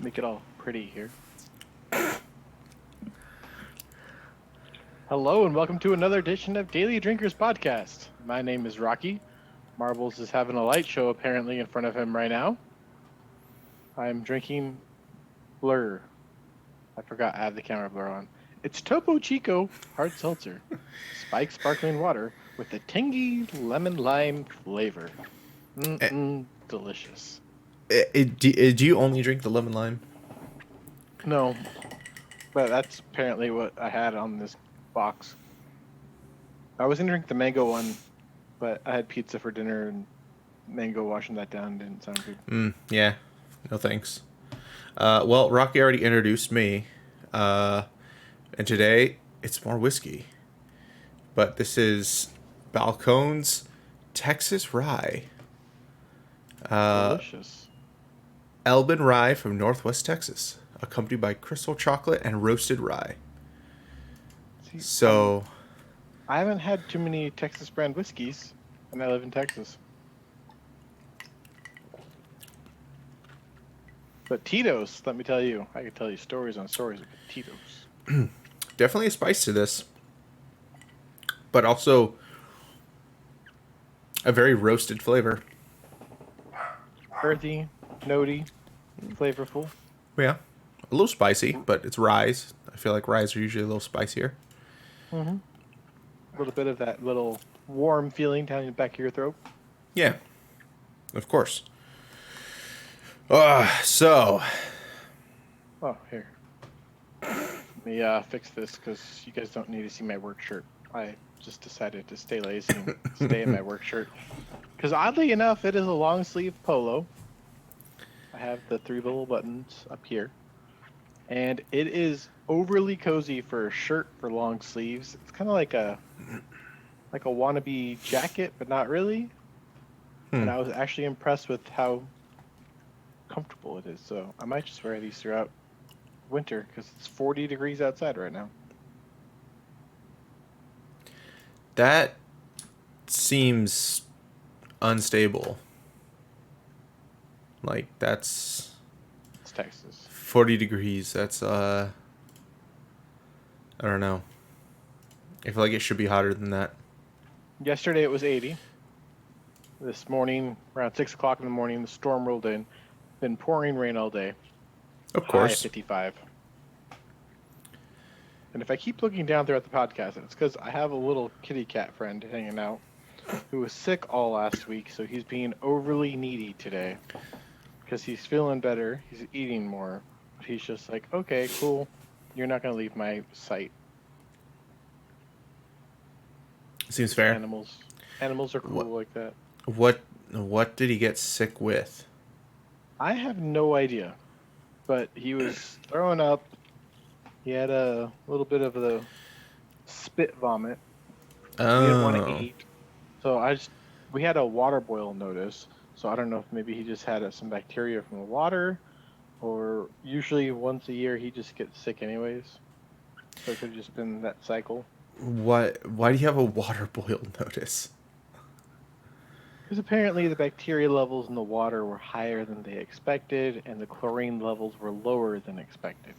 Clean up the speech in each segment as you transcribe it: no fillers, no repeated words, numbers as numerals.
Make it all pretty here. Hello and welcome to another edition of Daily Drinkers Podcast. My name is Rhawky. Marbles is having a light show apparently in front of him right now. I'm drinking Blur. I forgot I have the camera blur on. It's Topo Chico Hard Seltzer. Spiked sparkling water with a tangy lemon lime flavor. Delicious. Do you only drink the lemon lime? No, but that's apparently what I had on this box. I was gonna drink the mango one, but I had pizza for dinner and mango washing that down didn't sound good. Yeah. No thanks. Well, Rocky already introduced me. And today it's more whiskey. But this is Balcones Texas Rye. Delicious. Elbin Rye from Northwest Texas, accompanied by crystal chocolate and roasted rye. See, So, I haven't had too many Texas brand whiskeys, and I live in Texas. But Tito's, let me tell you, I could tell you stories on stories about Tito's. definitely a spice to this. But also a very roasted flavor. Earthy, notey, flavorful. Yeah. A little spicy, but it's rye. I feel like ryes are usually a little spicier. Mm-hmm. A little bit of that little warm feeling down the back of your throat. Yeah. Of course. So. Oh, here. Let me fix this because you guys don't need to see my work shirt. I just decided to stay lazy and stay in my work shirt. Because oddly enough, it is a long sleeve polo. I have the 3 little buttons up here. And it is overly cozy for a shirt for long sleeves. It's kind of like a wannabe jacket, but not really. And I was actually impressed with how comfortable it is. So I might just wear these throughout winter because it's 40 degrees outside right now. That seems unstable. Like, that's It's Texas. 40 degrees. That's, I don't know. I feel like it should be hotter than that. Yesterday it was 80. This morning, around 6 o'clock in the morning, the storm rolled in. Been pouring rain all day. Of High course. at 55. And if I keep looking down throughout the podcast, it's because I have a little kitty cat friend hanging out who was sick all last week, so he's being overly needy today. Because he's feeling better, he's eating more. He's just like, okay, cool. You're not going to leave my sight. Seems fair. Animals are cool like that. What did he get sick with? I have no idea. But he was throwing up. He had a little bit of the spit vomit. He didn't want to eat. So we had a water boil notice. So I don't know if maybe he just had some bacteria from the water, or usually once a year he just gets sick anyways. So it could have just been that cycle. Why do you have a water boil notice? Because apparently the bacteria levels in the water were higher than they expected, and the chlorine levels were lower than expected.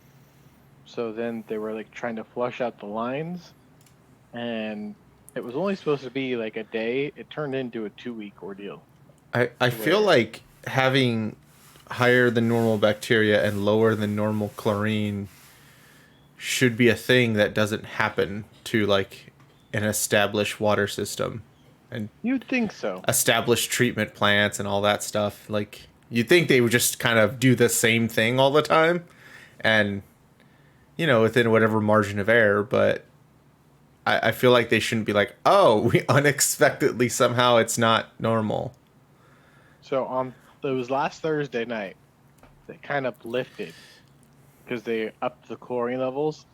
So then they were like trying to flush out the lines, and it was only supposed to be like a day. It turned into a 2-week ordeal. I feel like having higher than normal bacteria and lower than normal chlorine should be a thing that doesn't happen to like an established water system and You'd think so. established treatment plants and all that stuff. Like, you'd think they would just kind of do the same thing all the time and, you know, within whatever margin of error, but I feel like they shouldn't be like, oh, we unexpectedly somehow it's not normal. So it was last Thursday night, they kind of lifted because they upped the chlorine levels.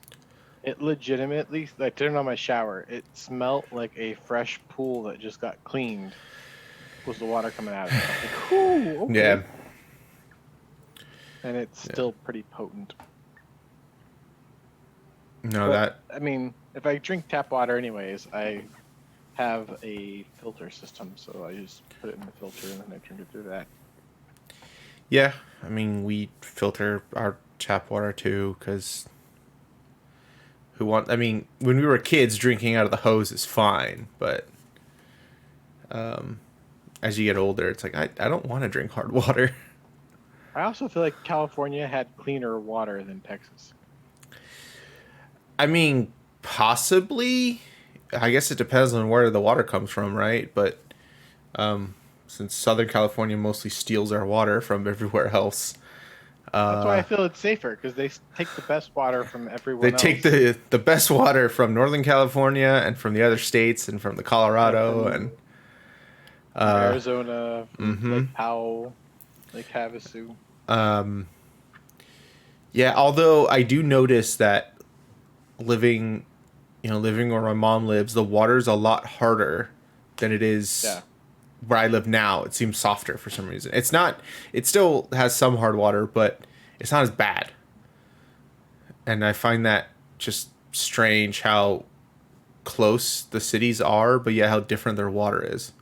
It legitimately, I turned on my shower. It smelled like a fresh pool that just got cleaned. Was the water coming out of it? I was like, whew, okay. Yeah. And it's still pretty potent. No, But, I mean, if I drink tap water anyways, I have a filter system, so I just put it in the filter and then I drink it through that. Yeah, I mean, we filter our tap water too, because I mean, when we were kids, drinking out of the hose is fine, but as you get older, it's like, I don't want to drink hard water. I also feel like California had cleaner water than Texas. I mean, possibly. I guess it depends on where the water comes from, right? But since Southern California mostly steals our water from everywhere else, That's why I uh, feel it's safer because they take the best water from they everyone take else. the best water from Northern California and from the other states and from the Yeah, Colorado and from uh, Arizona, from mm-hmm. Lake Powell, Lake Havasu. um, yeah. Although I do notice that living, living where my mom lives, the water's a lot harder than it is Yeah, where I live now. It seems softer for some reason. It's not. It still has some hard water, but it's not as bad. And I find that just strange how close the cities are, but yet how different their water is.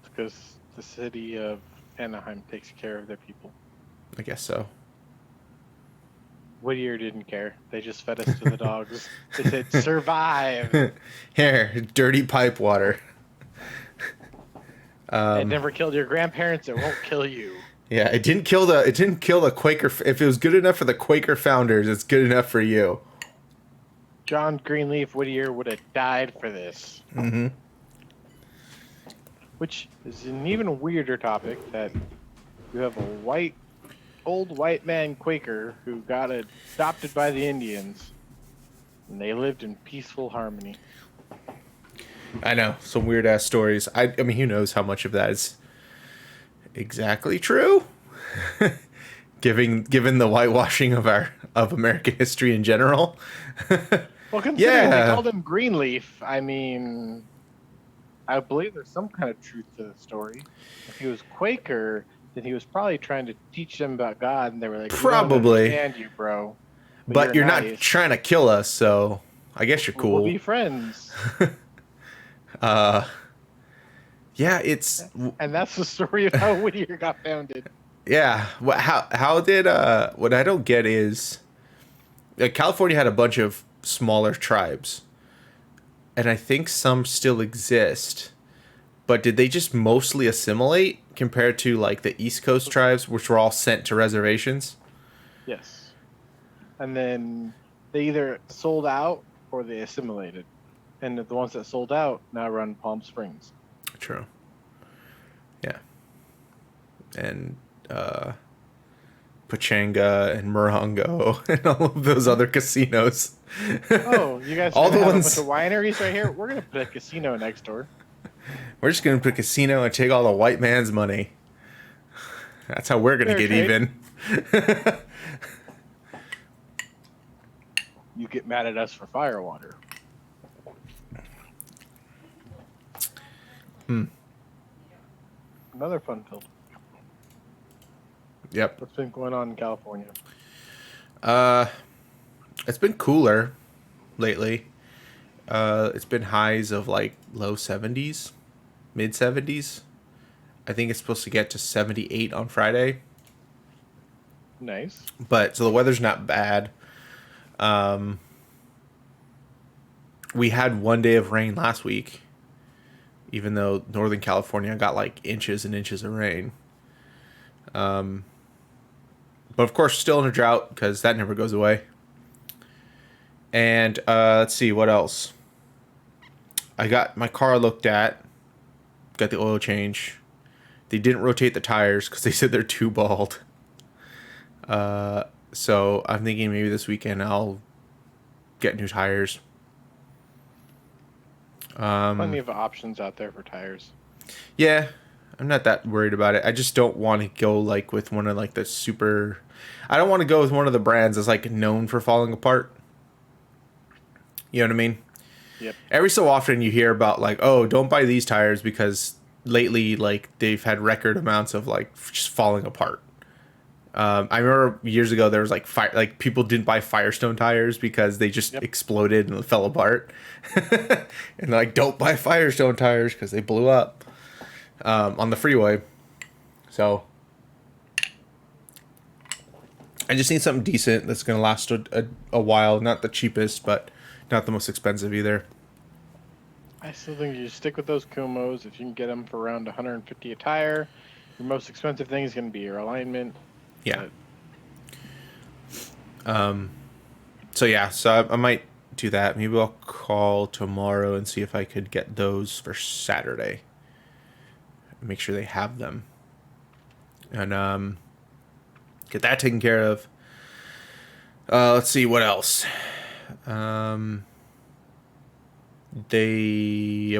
because the city of Anaheim takes care of their people. I guess so. Whittier didn't care. They just fed us to the dogs. They said, survive. Here, dirty pipe water. It never killed your grandparents. It won't kill you. Yeah, it didn't kill the Quaker. If it was good enough for the Quaker founders, it's good enough for you. John Greenleaf Whittier would have died for this. Mm-hmm. Which is an even weirder topic that you have a old white man Quaker who got adopted by the Indians, and they lived in peaceful harmony. I know, some weird ass stories. I mean, who knows how much of that is exactly true? Given the whitewashing of American history in general. Well, considering they Yeah, called him Greenleaf, I mean, I believe there's some kind of truth to the story. If he was Quaker, then he was probably trying to teach them about God, and they were like, "We don't probably. understand you, bro, But you're not nice. trying to kill us, so I guess you're We'll cool. be friends." Uh, yeah, it's And that's the story of how Whittier got founded. yeah. How did what I don't get is California had a bunch of smaller tribes, and I think some still exist. But did they just mostly assimilate compared to like the East Coast tribes, which were all sent to reservations? Yes. And then they either sold out or they assimilated. And the ones that sold out now run Palm Springs. True. Yeah. And Pachanga and Morongo and all of those other casinos. Oh, you guys All are the gonna have ones a bunch of wineries right here? We're gonna put a casino next door. we're just gonna put a casino and take all the white man's money. That's how we're gonna Fair get trade. even. You get mad at us for firewater. Another fun film. Yep. What's been going on in California? It's been cooler lately. It's been highs of like low 70s, mid 70s. I think it's supposed to get to 78 on Friday. Nice. But so the weather's not bad. We had one day of rain last week, even though Northern California got like inches and inches of rain. But of course, still in a drought because that never goes away. And let's see what else. I got my car looked at, got the oil change. They didn't rotate the tires because they said they're too bald. So I'm thinking maybe this weekend I'll get new tires. Plenty of options out there for tires. Yeah, I'm not that worried about it. I just don't want to go like with one of like the super. I don't want to go with one of the brands that's like known for falling apart. You know what I mean? Yep. Every so often you hear about like, oh, don't buy these tires because lately like they've had record amounts of like just falling apart. I remember years ago there was like like people didn't buy Firestone tires because they just exploded and fell apart. And like, don't buy Firestone tires because they blew up on the freeway. So I just need something decent that's going to last a while. Not the cheapest, but not the most expensive either. I still think you stick with those Kumos. If you can get them for around 150 a tire, your most expensive thing is going to be your alignment. Yeah. But So yeah, so I might do that. Maybe I'll call tomorrow and see if I could get those for Saturday. Make sure they have them. And get that taken care of. Let's see what else. I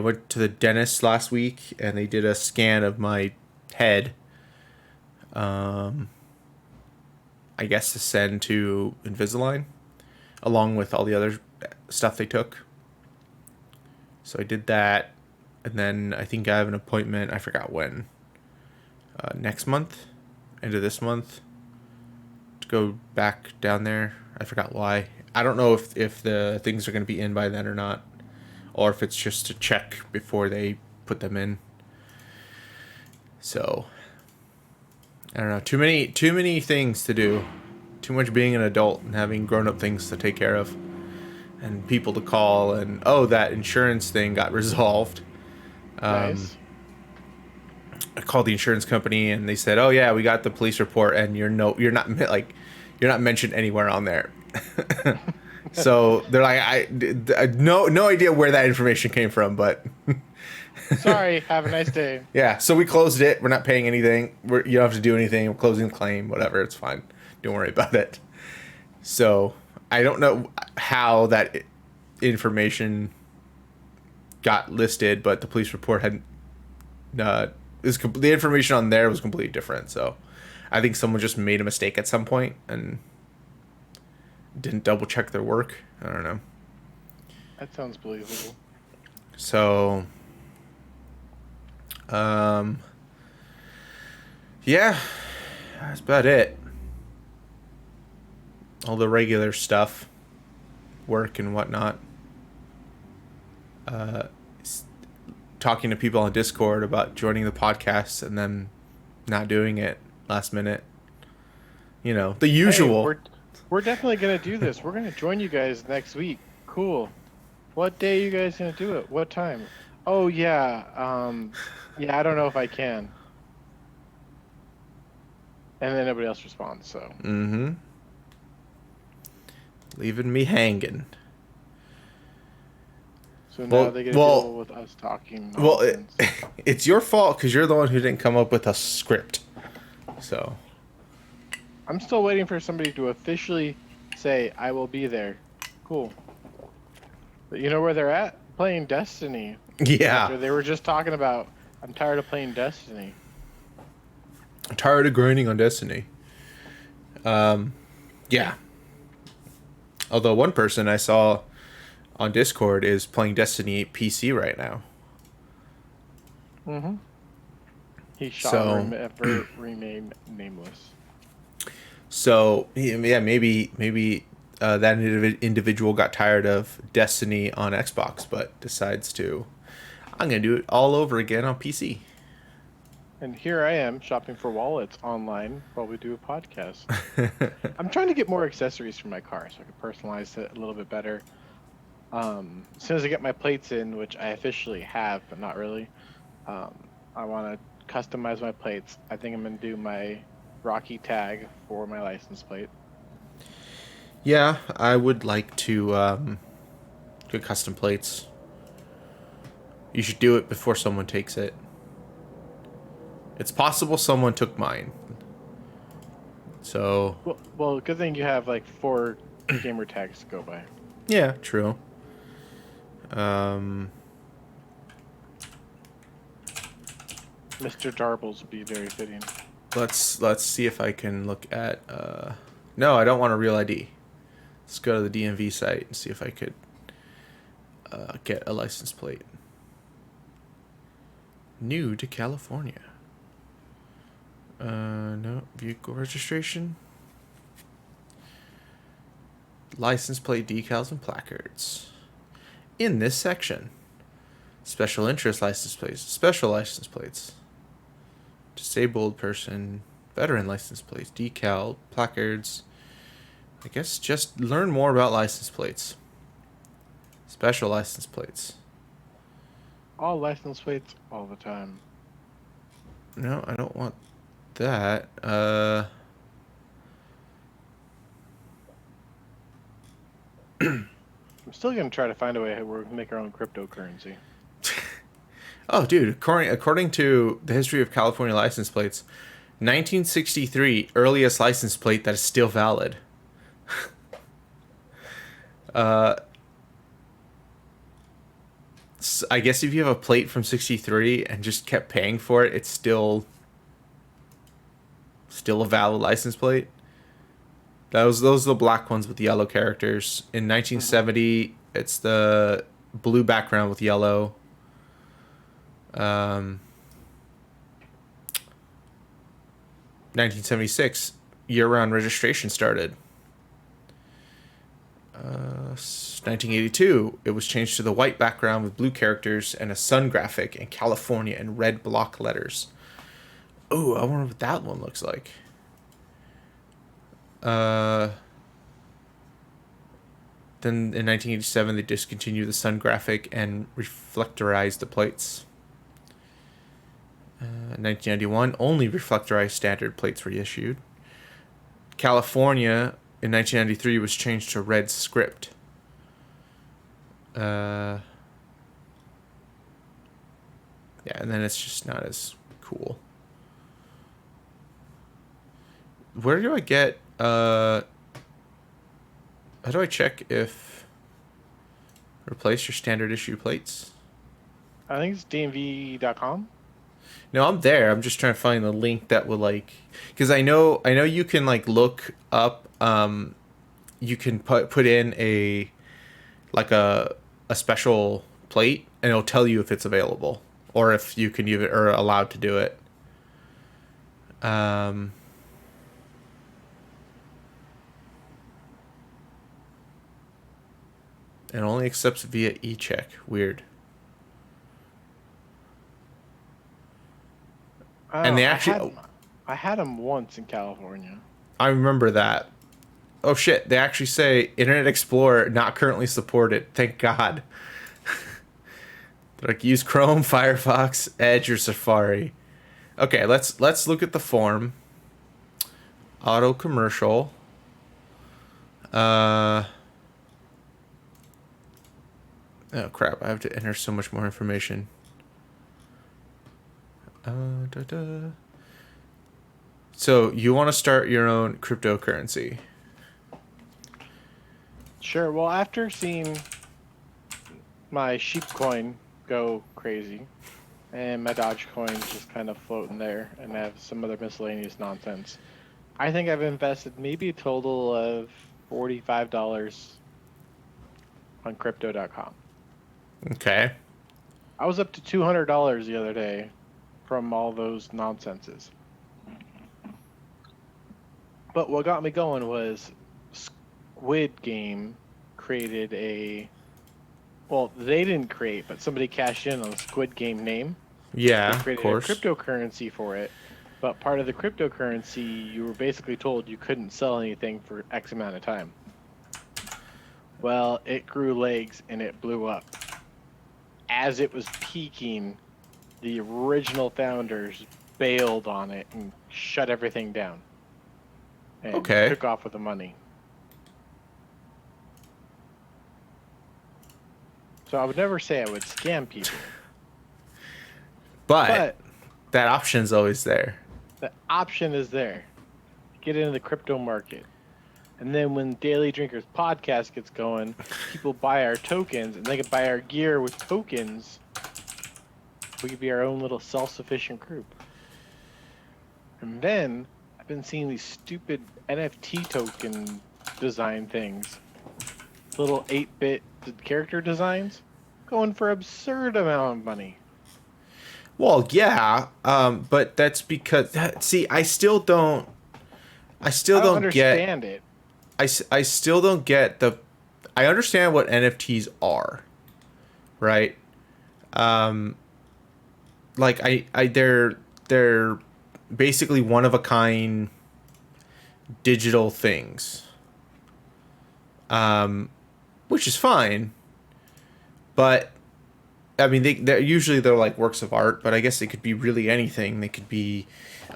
went to the dentist last week and they did a scan of my head. I guess to send to Invisalign, along with all the other stuff they took. So I did that, and then I think I have an appointment. I forgot when. Next month, end of this month, to go back down there. I forgot why. I don't know if the things are going to be in by then or not, or if it's just to check before they put them in. So I don't know. Too many things to do. Too much being an adult and having grown-up things to take care of, and people to call. And that insurance thing got resolved. nice. I called the insurance company and they said, "Oh yeah, we got the police report, and you're not mentioned anywhere on there." So they're like, I no idea where that information came from, but Sorry. Have a nice day. yeah. So we closed it. We're not paying anything. You don't have to do anything. We're closing the claim. Whatever. It's fine. Don't worry about it. So I don't know how that information got listed, but the police report had the information on there was completely different. So I think someone just made a mistake at some point and didn't double check their work. I don't know. That sounds believable. So, yeah, that's about it. All the regular stuff, work and whatnot. Talking to people on Discord about joining the podcast and then not doing it last minute. The usual. Hey, we're definitely gonna do this. We're gonna join you guys next week. Cool. What day are you guys gonna do it? What time? Oh yeah. Yeah, I don't know if I can. And then nobody else responds. So. Mm-hmm. Leaving me hanging. So now they get to deal with us talking nonsense. Well, it's your fault because you're the one who didn't come up with a script. So. I'm still waiting for somebody to officially say, I will be there. Cool. But you know where they're at? Playing Destiny. Yeah. After they were just talking about, I'm tired of playing Destiny. I'm tired of grinding on Destiny. Yeah. Although one person I saw on Discord is playing Destiny PC right now. Mm-hmm. He shall remain nameless. So yeah, maybe that individual got tired of Destiny on Xbox, but decides I'm gonna do it all over again on PC. And here I am shopping for wallets online while we do a podcast. I'm trying to get more accessories for my car so I can personalize it a little bit better. As soon as I get my plates in, which I officially have, but not really, I want to customize my plates. I think I'm going to do my Rhawky tag for my license plate. Yeah, I would like to get custom plates. You should do it before someone takes it. It's possible someone took mine. So... Well, good thing you have like 4 gamer tags to go by. Yeah, true. Mr. Darbles would be very fitting. Let's see if I can look at... No, I don't want a real ID. Let's go to the DMV site and see if I could get a license plate. New to California. No, vehicle registration. License plate decals and placards. In this section, special interest license plates, special license plates, disabled person, veteran license plates, decal, placards, I guess just learn more about license plates. Special license plates. All license plates all the time. No, I don't want that. I'm still gonna try to find a way where we can make our own cryptocurrency. Oh, dude, according to the history of California license plates, 1963, earliest license plate that is still valid. I guess if you have a plate from 63 and just kept paying for it, it's still a valid license plate. Those are the black ones with yellow characters. In 1970, it's the blue background with yellow. 1976, year-round registration started. 1982, it was changed to the white background with blue characters and a sun graphic in California in red block letters. Oh, I wonder what that one looks like. Then in 1987, they discontinued the sun graphic and reflectorized the plates. 1991, only reflectorized standard plates were issued. California in 1993 was changed to red script. Yeah, and then it's just not as cool. Where do I get how do I check if replace your standard issue plates? I think it's dmv.com. No, I'm there. I'm just trying to find the link that will like, because I know you can like look up. You can put in a like a special plate, and it'll tell you if it's available or if you can use it or allowed to do it. It only accepts via e-check. Weird. And they actually, I had them once in California. I remember that. Oh shit! They actually say Internet Explorer not currently supported. Thank God. They're like use Chrome, Firefox, Edge, or Safari. Okay, let's look at the form. Auto commercial. Oh crap! I have to enter so much more information. So you want to start your own cryptocurrency? Sure. Well, after seeing my sheep coin go crazy and my Dodge coin just kind of floating there and have some other miscellaneous nonsense, I think I've invested maybe a total of $45 on crypto.com. Okay. I was up to $200 the other day from all those nonsenses. But what got me going was Squid Game created a... Well, they didn't create, but somebody cashed in on the Squid Game name. Yeah, they created of course. a cryptocurrency for it. But part of the cryptocurrency, you were basically told you couldn't sell anything for X amount of time. Well, it grew legs and it blew up. As it was peaking, the original founders bailed on it and shut everything down. And took off with the money. So I would never say I would scam people. But that option's always there. The option is there. Get into the crypto market. And then when Daily Drinkers podcast gets going, people buy our tokens and they can buy our gear with tokens. We could be our own little self-sufficient group. And then I've been seeing these stupid NFT token design things. Little 8-bit character designs going for absurd amount of money. Well, yeah, but that's because see, I still don't understand it. I still don't get the. I understand what NFTs are, right? Like they're basically one of a kind digital things, which is fine. But I mean, they're like works of art, but I guess it could be really anything. They could be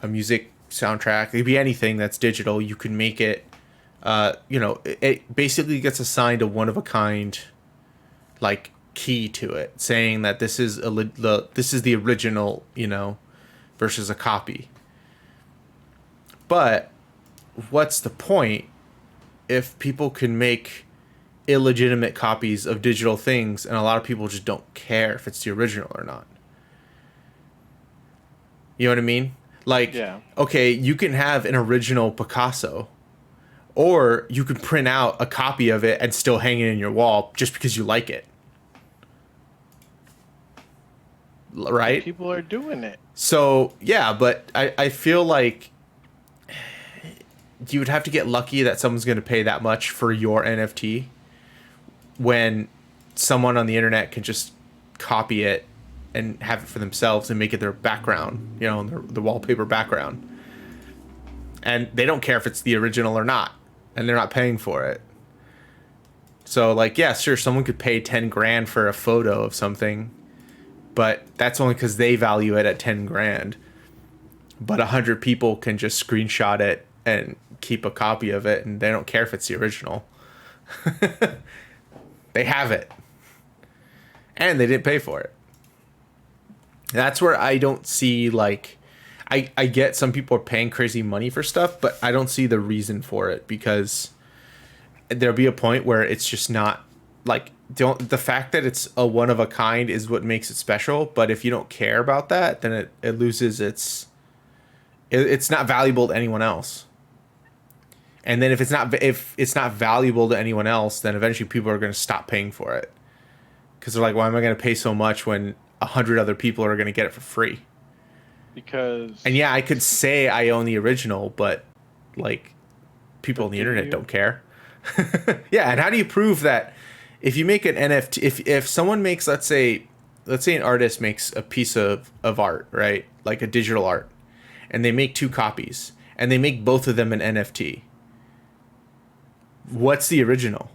a music soundtrack. It could be anything that's digital. You can make it. It basically gets assigned a one of a kind, like key to it, saying that this is this is the original, versus a copy. But what's the point if people can make illegitimate copies of digital things and a lot of people just don't care if it's the original or not? You know what I mean? Like, Yeah. okay, you can have an original Picasso, or you can print out a copy of it and still hang it in your wall just because you like it. Right? People are doing it. So, yeah, but I feel like you would have to get lucky that someone's going to pay that much for your NFT when someone on the internet can just copy it and have it for themselves and make it their background, the wallpaper background. And they don't care if it's the original or not, and they're not paying for it. So, like, yeah, sure, someone could pay 10 grand for a photo of something, but that's only because they value it at 10 grand. But 100 people can just screenshot it and keep a copy of it, and they don't care if it's the original. They have it. And they didn't pay for it. That's where I don't see, like, I get some people are paying crazy money for stuff, but I don't see the reason for it, because there'll be a point where it's just not, like, the fact that it's a one of a kind is what makes it special. But if you don't care about that, then it loses it's not valuable to anyone else. And then if it's not valuable to anyone else, then eventually people are going to stop paying for it, because they're like, why am I going to pay so much when 100 other people are going to get it for free? Because... And yeah, I could say I own the original, but, like, people on the internet don't care. Yeah, and how do you prove that? If you make an NFT, if someone makes, let's say an artist makes a piece of art, right? Like a digital art, and they make 2 copies, and they make both of them an NFT. What's the original?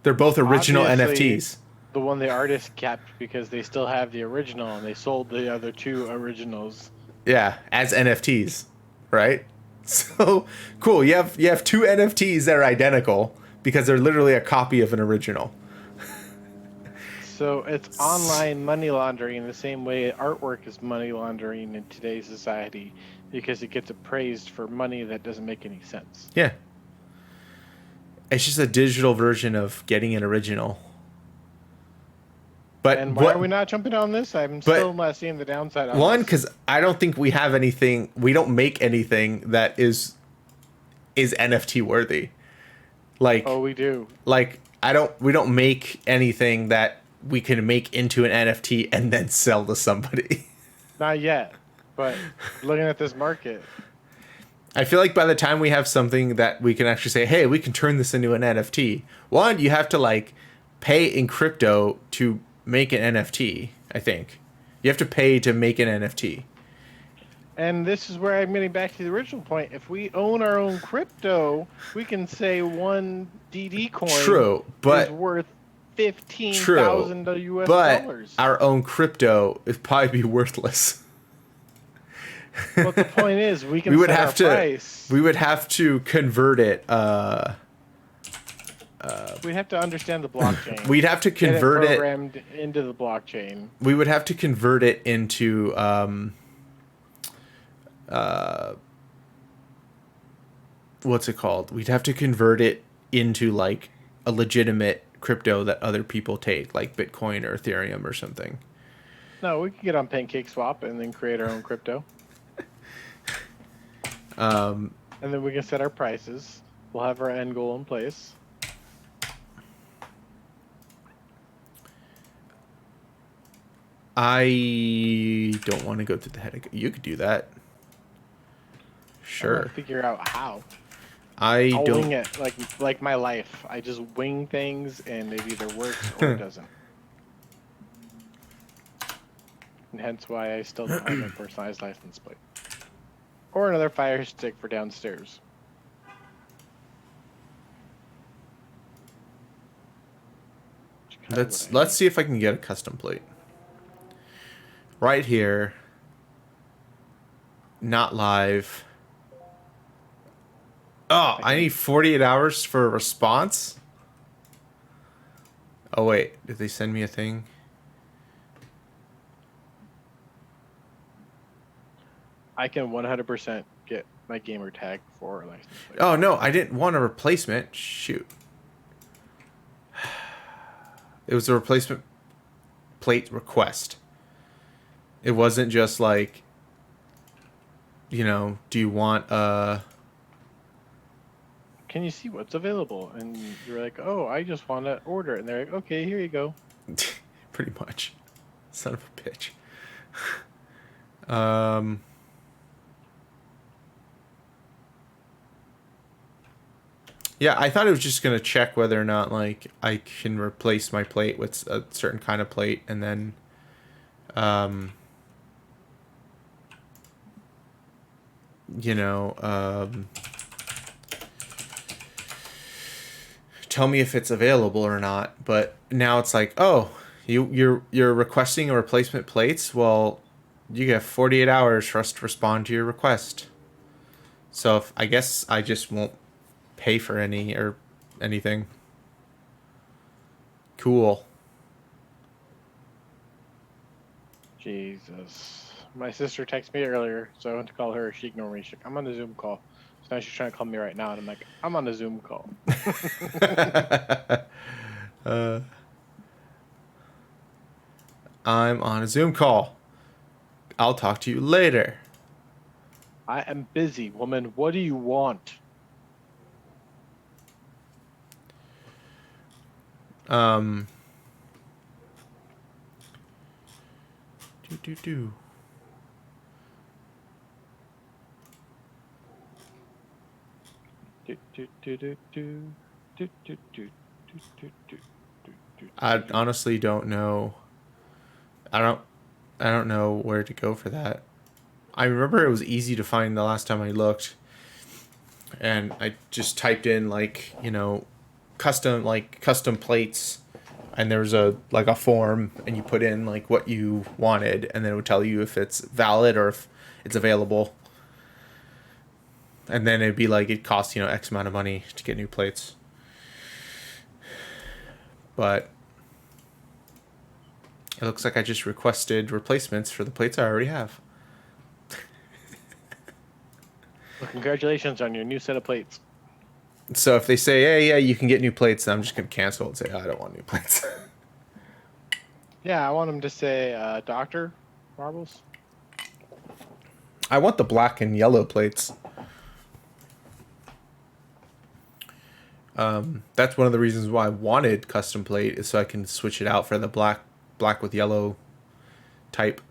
They're both original Obviously, NFTs. The one the artist kept because they still have the original, and they sold the other 2 originals. Yeah, as NFTs, right? So cool. You have 2 NFTs that are identical because they're literally a copy of an original. So it's online money laundering the same way artwork is money laundering in today's society, because it gets appraised for money that doesn't make any sense. Yeah. It's just a digital version of getting an original. But and why are we not jumping on this? I'm still not seeing the downside on one, this. because I don't think we have anything. We don't make anything that is NFT worthy. Like, oh, we do. Like, we don't make anything that we can make into an NFT and then sell to somebody. Not yet, but looking at this market, I feel like by the time we have something that we can actually say, hey, we can turn this into an NFT, one, you have to, like, pay in crypto to make an NFT, I think. You have to pay to make an NFT. And this is where I'm getting back to the original point. If we own our own crypto, we can say one DD coin is worth $15,000 US dollars. But our own crypto would probably be worthless. But the point is, we can set our price. We would have to convert it. We'd have to understand the blockchain. We'd have to convert it programmed into the blockchain. We would have to convert it into what's it called? We'd have to convert it into, like, a legitimate crypto that other people take, like Bitcoin or Ethereum or something. No, we could get on PancakeSwap and then create our own crypto. And then we can set our prices. We'll have our end goal in place. I don't want to go through the headache. You could do that. Sure. Figure out how. I'll don't wing it like my life. I just wing things, and it either works or it doesn't. And hence why I still don't have my personalized license plate or another fire stick for downstairs. Let's see if I can get a custom plate. Right here. Not live. Oh, I need 48 hours for a response? Oh, wait. Did they send me a thing? I can 100% get my gamer tag for a license plate. Oh, no. I didn't want a replacement. Shoot. It was a replacement plate request. It wasn't just like, you know, do you want a... Can you see what's available? And you're like, oh, I just want to order. And they're like, okay, here you go. Pretty much. Son of a bitch. Yeah, I thought it was just going to check whether or not, like, I can replace my plate with a certain kind of plate, and then, you know, tell me if it's available or not. But now it's like, oh, you're requesting a replacement plates? Well, you get 48 hours for us to respond to your request. So I guess I just won't pay for any or anything. Cool. Jesus. My sister texted me earlier, so I went to call her. She ignored me. She's like, I'm on the Zoom call. So now she's trying to call me right now, and I'm like, I'm on the Zoom call. I'm on a Zoom call. I'll talk to you later. I am busy, woman. What do you want? Do. I honestly don't know. I don't know where to go for that. I remember it was easy to find the last time I looked. And I just typed in like, you know, custom plates, and there was a form, and you put in like what you wanted, and then it would tell you if it's valid or if it's available. And then it'd be like it costs, you know, X amount of money to get new plates. But it looks like I just requested replacements for the plates I already have. Well, congratulations on your new set of plates. So if they say, hey, yeah, you can get new plates, then I'm just going to cancel and say, oh, I don't want new plates. Yeah, I want them to say Dr. Marbles. I want the black and yellow plates. That's one of the reasons why I wanted custom plate, is so I can switch it out for the black with yellow type.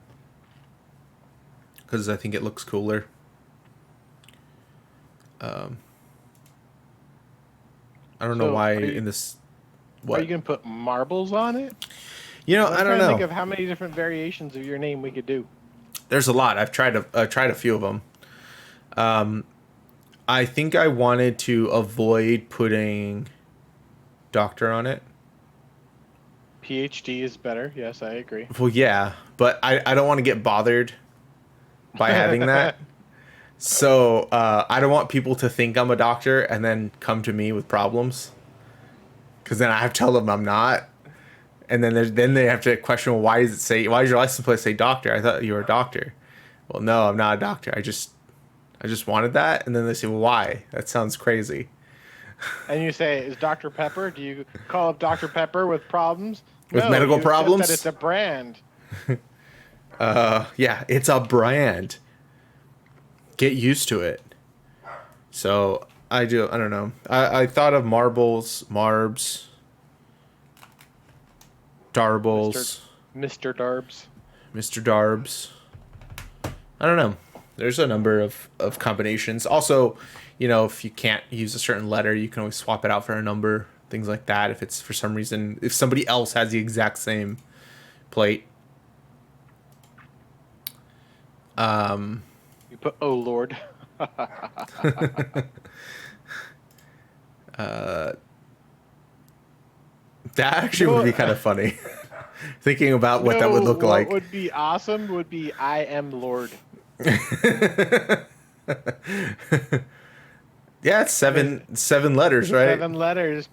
Because I think it looks cooler. I don't know why in this... What? Are you going to put marbles on it? You know, I don't know. I'm trying to think of how many different variations of your name we could do. There's a lot. I've tried a few of them. I think I wanted to avoid putting doctor on it. PhD is better. Yes, I agree. Well, yeah, but I don't want to get bothered by having that. So I don't want people to think I'm a doctor and then come to me with problems. Because then I have to tell them I'm not. And then they have to question, well, why does your license plate say doctor? I thought you were a doctor. Well, no, I'm not a doctor. I just wanted that. And then they say, well, why? That sounds crazy. And you say, is Dr. Pepper? Do you call up Dr. Pepper with problems? With medical problems? That it's a brand. Yeah, it's a brand. Get used to it. So I don't know. I thought of marbles, marbs, darbles, Mr. Darbs. Mr. Darbs. I don't know. There's a number of combinations. Also, you know, if you can't use a certain letter, you can always swap it out for a number, things like that. If it's for some reason, if somebody else has the exact same plate. You put, oh Lord. That actually would be kind of funny. Thinking about what that would look what like. would be awesome would be I am Lord. Yeah, it's There's seven letters, right? 7 letters.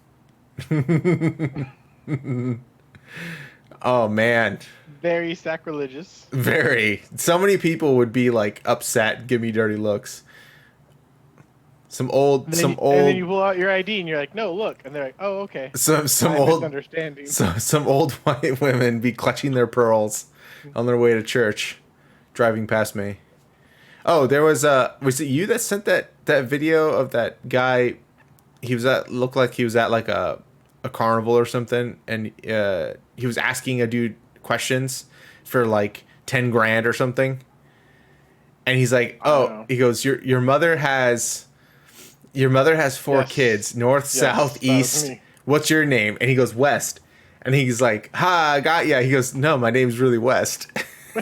Oh man, Very sacrilegious. very. So many people would be like upset, give me dirty looks. Some And then you old, pull out your ID and you're like, no, look. And they're like, oh, okay. some My old, misunderstanding. some old white women be clutching their pearls on their way to church, driving past me. Oh, there was it you that sent that video of that guy? He was at looked like he was at like a carnival or something, and he was asking a dude questions for like 10 grand or something, and he's like, I don't "Oh," know. he goes, your mother has four Yes. kids, north, Yes, south, that was east. me. What's your name?" And he goes, "West," and he's like, "Ha, I got ya." He goes, "No, my name's really West."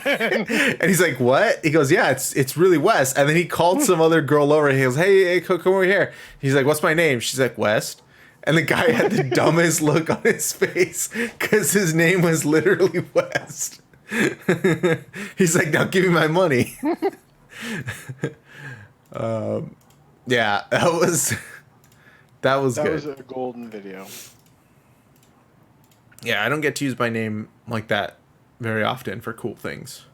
And he's like, "What?" He goes, "Yeah, it's really West." And then he called some other girl over. And he goes, "Hey, come over here." He's like, "What's my name?" She's like, "West." And the guy had the dumbest look on his face because his name was literally West. He's like, "Now give me my money." Yeah, that was That good. was a golden video. Yeah, I don't get to use my name like that very often for cool things.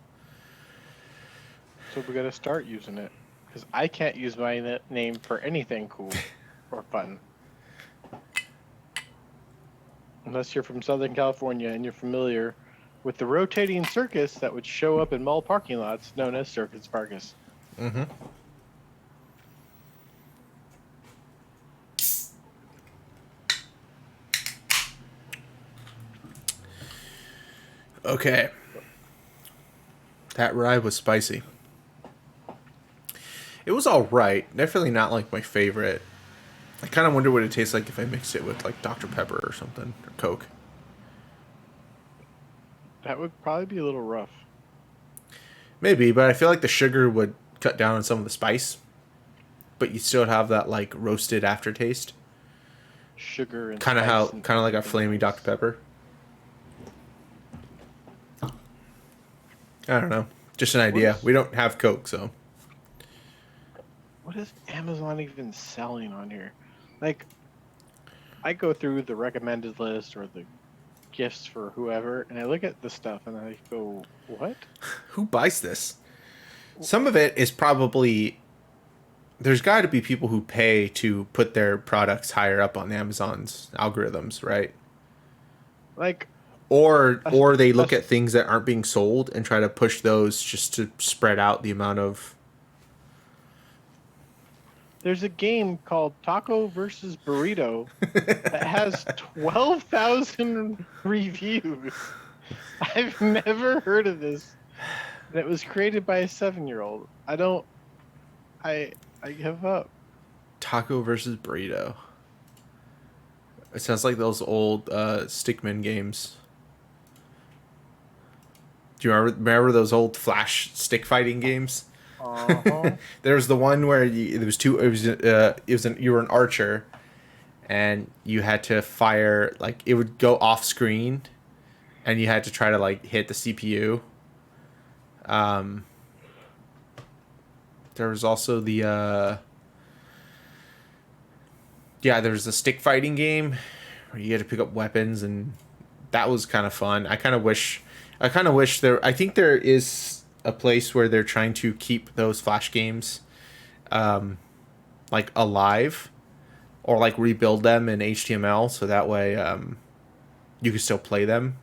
So we got to start using it. Because I can't use my name for anything cool or fun. Unless you're from Southern California and you're familiar with the rotating circus that would show up in mall parking lots known as Circus Parkus. Mm-hmm. Okay. That rye was spicy. It was all right. Definitely not like my favorite. I kind of wonder what it tastes like if I mixed it with like Dr. Pepper or something or Coke. That would probably be a little rough. Maybe, but I feel like the sugar would cut down on some of the spice, but you still have that like roasted aftertaste. Sugar and Kind of spice how, and kind of like a everything flamey else. Dr. Pepper. I don't know. Just an idea. is- We don't have Coke, so. What is Amazon even selling on here? Like, I go through the recommended list or the gifts for whoever, and I look at the stuff and I go, what? Who buys this? Some of it is probably there's got to be people who pay to put their products higher up on Amazon's algorithms, right? Like, Or they look a- at things that aren't being sold and try to push those just to spread out the amount of there's a game called Taco versus Burrito that has 12,000 reviews. I've never heard of this. And it was created by a 7-year-old. I give up. Taco versus Burrito. It sounds like those old Stickman games. Do you remember those old Flash stick fighting games? Uh-huh. There was the one where there was two. You were an archer, and you had to fire like it would go off screen, and you had to try to like hit the CPU. There was also the there was the stick fighting game where you had to pick up weapons, and that was kind of fun. I kind of wish there. I think there is a place where they're trying to keep those Flash games, like alive, or like rebuild them in HTML so that way you can still play them.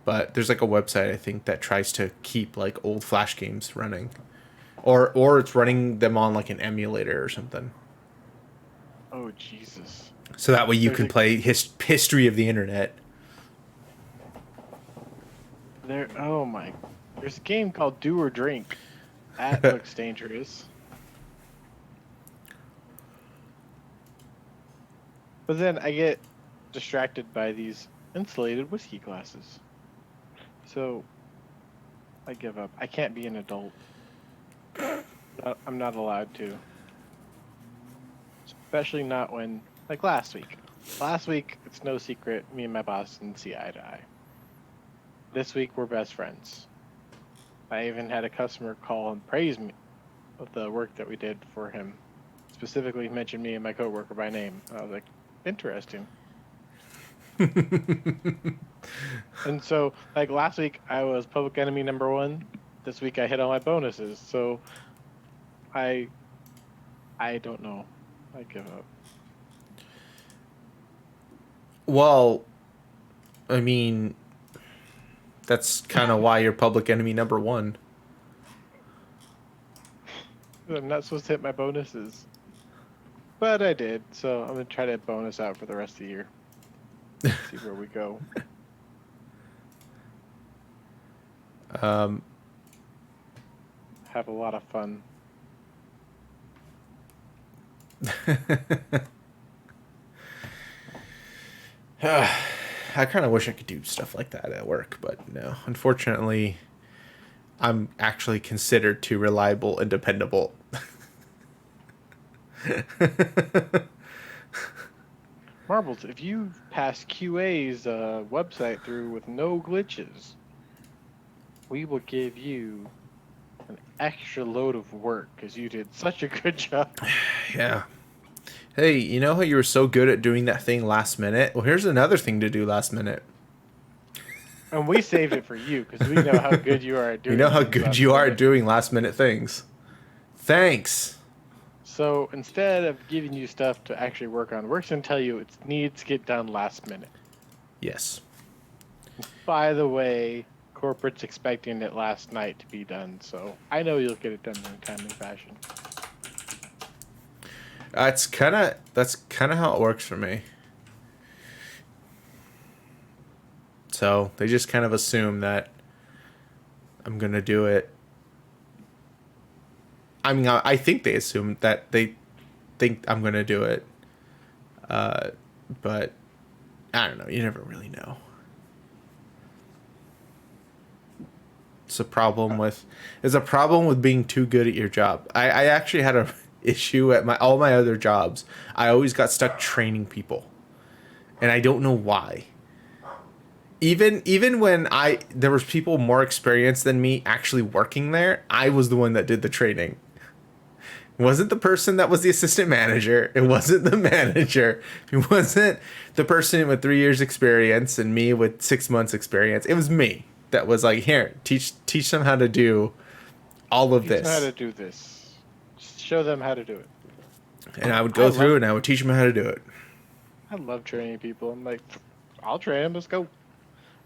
But there's like a website I think that tries to keep like old Flash games running, or it's running them on like an emulator or something. Oh, Jesus. So that way you There's can a- play history of the internet. Oh my. There's a game called Do or Drink. That looks dangerous. But then I get distracted by these insulated whiskey glasses. So I give up. I can't be an adult. I'm not allowed to. Especially not when, like last week. Last week, it's no secret, me and my boss didn't see eye to eye. This week, we're best friends. I even had a customer call and praise me of the work that we did for him. Specifically mentioned me and my coworker by name. I was like, interesting. And so, like last week, I was public enemy number 1. This week, I hit all my bonuses. So, I don't know. I give up. Well, I mean, that's kind of why you're public enemy number 1. I'm not supposed to hit my bonuses. But I did, so I'm going to try to bonus out for the rest of the year. See where we go. Have a lot of fun. I kind of wish I could do stuff like that at work, but no. Unfortunately, I'm actually considered too reliable and dependable. Marbles, if you pass QA's website through with no glitches, we will give you an extra load of work because you did such a good job. Yeah. Hey, you know how you were so good at doing that thing last minute? Well, here's another thing to do last minute. And we saved it for you because we know how good you are at doing. You know how good you are at doing last minute things. Thanks. So instead of giving you stuff to actually work on, we're going to tell you it needs to get done last minute. Yes. By the way, corporate's expecting it last night to be done, so I know you'll get it done in a timely fashion. That's kind of how it works for me. So they just kind of assume that I'm gonna do it. I mean, I think they assume that they think I'm gonna do it, but I don't know. You never really know. It's a problem with being too good at your job. I actually had a issue at all my other jobs. I always got stuck training people, and I don't know why. Even when there was people more experienced than me actually working there, I was the one that did the training. It wasn't the person that was the assistant manager. It wasn't the manager. It wasn't the person with 3 years experience and me with 6 months experience. It was me that was like, here, teach them how to do all of this. Teach them how to do this. Just show them how to do it. And I would go through and I would teach them how to do it. I love training people. I'm like, I'll train them. Let's go.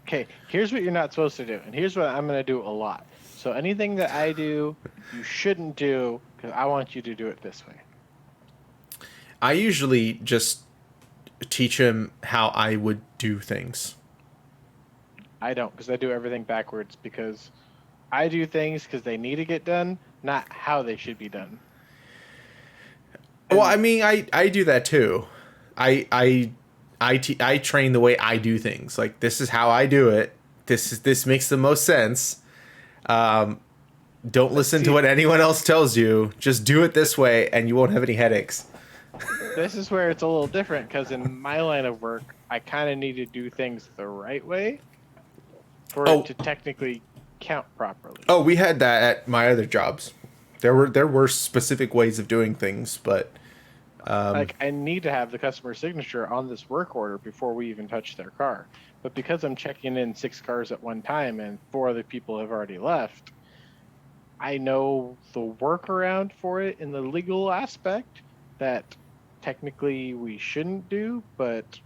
Okay, here's what you're not supposed to do, and here's what I'm going to do a lot. So anything that I do, you shouldn't do, because I want you to do it this way. I usually just teach them how I would do things. I don't, because I do everything backwards, because I do things because they need to get done, not how they should be done. Well, I mean, I do that too. I train the way I do things. Like, this is how I do it. This makes the most sense. Don't listen to what anyone else tells you. Just do it this way, and you won't have any headaches. This is where it's a little different, because in my line of work, I kind of need to do things the right way for it to technically count properly. Oh, we had that at my other jobs. There were specific ways of doing things, but like, I need to have the customer signature on this work order before we even touch their car. But because I'm checking in 6 cars at one time and 4 other people have already left, I know the workaround for it in the legal aspect that technically we shouldn't do, but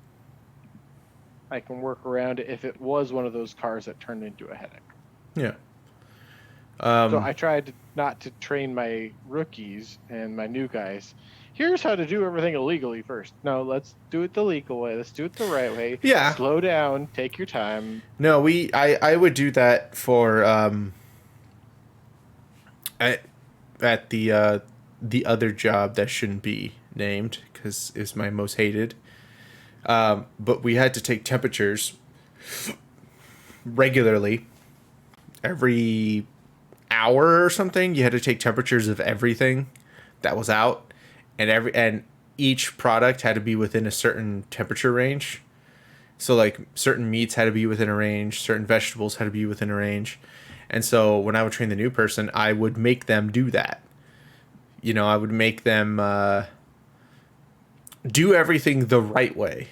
I can work around it if it was one of those cars that turned into a headache. Yeah. So I tried not to train my rookies and my new guys. Here's how to do everything illegally first. No, let's do it the legal way. Let's do it the right way. Yeah. Slow down. Take your time. No, I would do that for at the other job that shouldn't be named because it's my most hated. But we had to take temperatures regularly. Every hour or something, you had to take temperatures of everything that was out, and each product had to be within a certain temperature range. So like certain meats had to be within a range, certain vegetables had to be within a range. And so when I would train the new person, I would make them do that. You know, I would make them do everything the right way.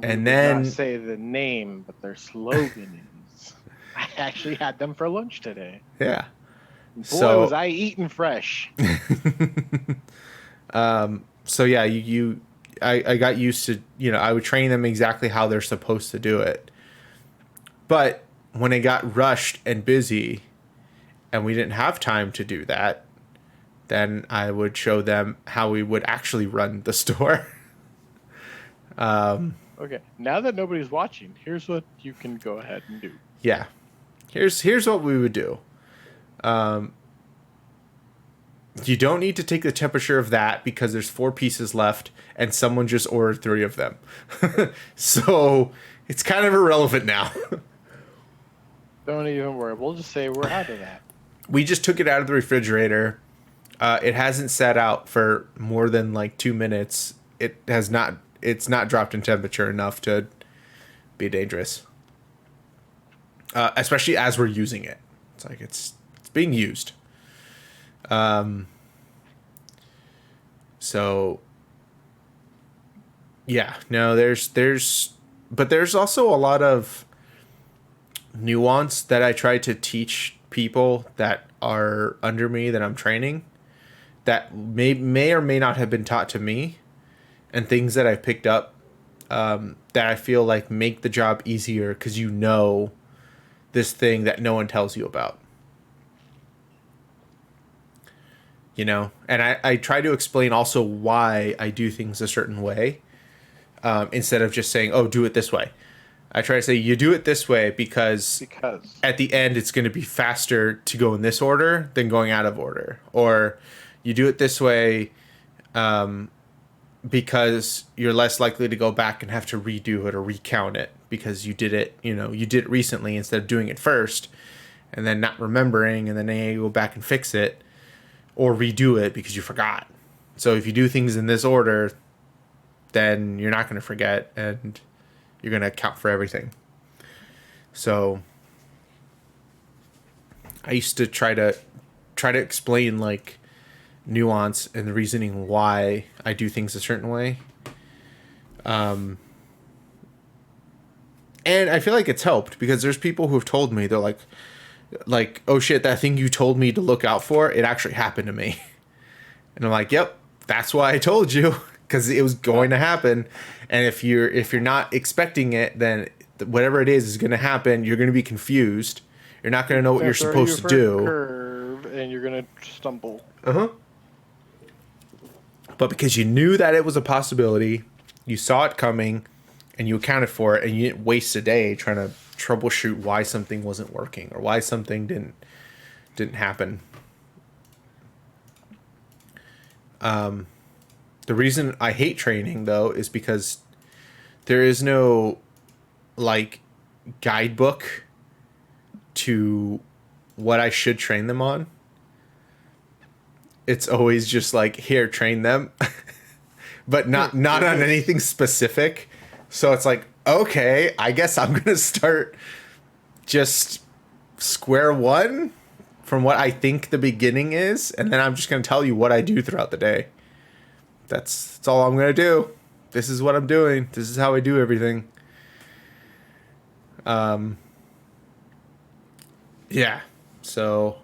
And then not say the name, but their slogan is. I actually had them for lunch today. Yeah. Boy, was I eating fresh. So yeah, I got used to, you know, I would train them exactly how they're supposed to do it. But when it got rushed and busy and we didn't have time to do that, then I would show them how we would actually run the store. Okay, now that nobody's watching, here's what you can go ahead and do. Yeah. Here's what we would do. You don't need to take the temperature of that because there's 4 pieces left and someone just ordered 3 of them. So it's kind of irrelevant now. Don't even worry. We'll just say we're out of that. We just took it out of the refrigerator. It hasn't sat out for more than like 2 minutes. It's not dropped in temperature enough to be dangerous. Especially as we're using it. It's like it's being used. So yeah, no, but there's also a lot of nuance that I try to teach people that are under me that I'm training that may or may not have been taught to me, and things that I picked up that I feel like make the job easier because you know this thing that no one tells you about. You know, and I try to explain also why I do things a certain way, instead of just saying, oh, do it this way. I try to say you do it this way because at the end it's going to be faster to go in this order than going out of order. Or you do it this way because you're less likely to go back and have to redo it or recount it because you did it recently instead of doing it first and then not remembering and then you go back and fix it or redo it because you forgot. So if you do things in this order, then you're not going to forget and you're going to account for everything. So I used to try to explain like nuance and the reasoning why I do things a certain way. And I feel like it's helped because there's people who have told me, they're like, oh shit, that thing you told me to look out for, it actually happened to me. And I'm like, yep, that's why I told you, because it was going to happen. And if you're not expecting it, then whatever it is going to happen. You're going to be confused. You're not going to know what you're supposed to do. Curve and you're going to stumble. But because you knew that it was a possibility, you saw it coming, and you accounted for it, and you didn't waste a day trying to troubleshoot why something wasn't working or why something didn't happen. The reason I hate training though is because there is no like guidebook to what I should train them on. It's always just like, here, train them, but not on anything specific. So it's like, okay, I guess I'm going to start just square one from what I think the beginning is. And then I'm just going to tell you what I do throughout the day. That's all I'm going to do. This is what I'm doing. This is how I do everything. Yeah. So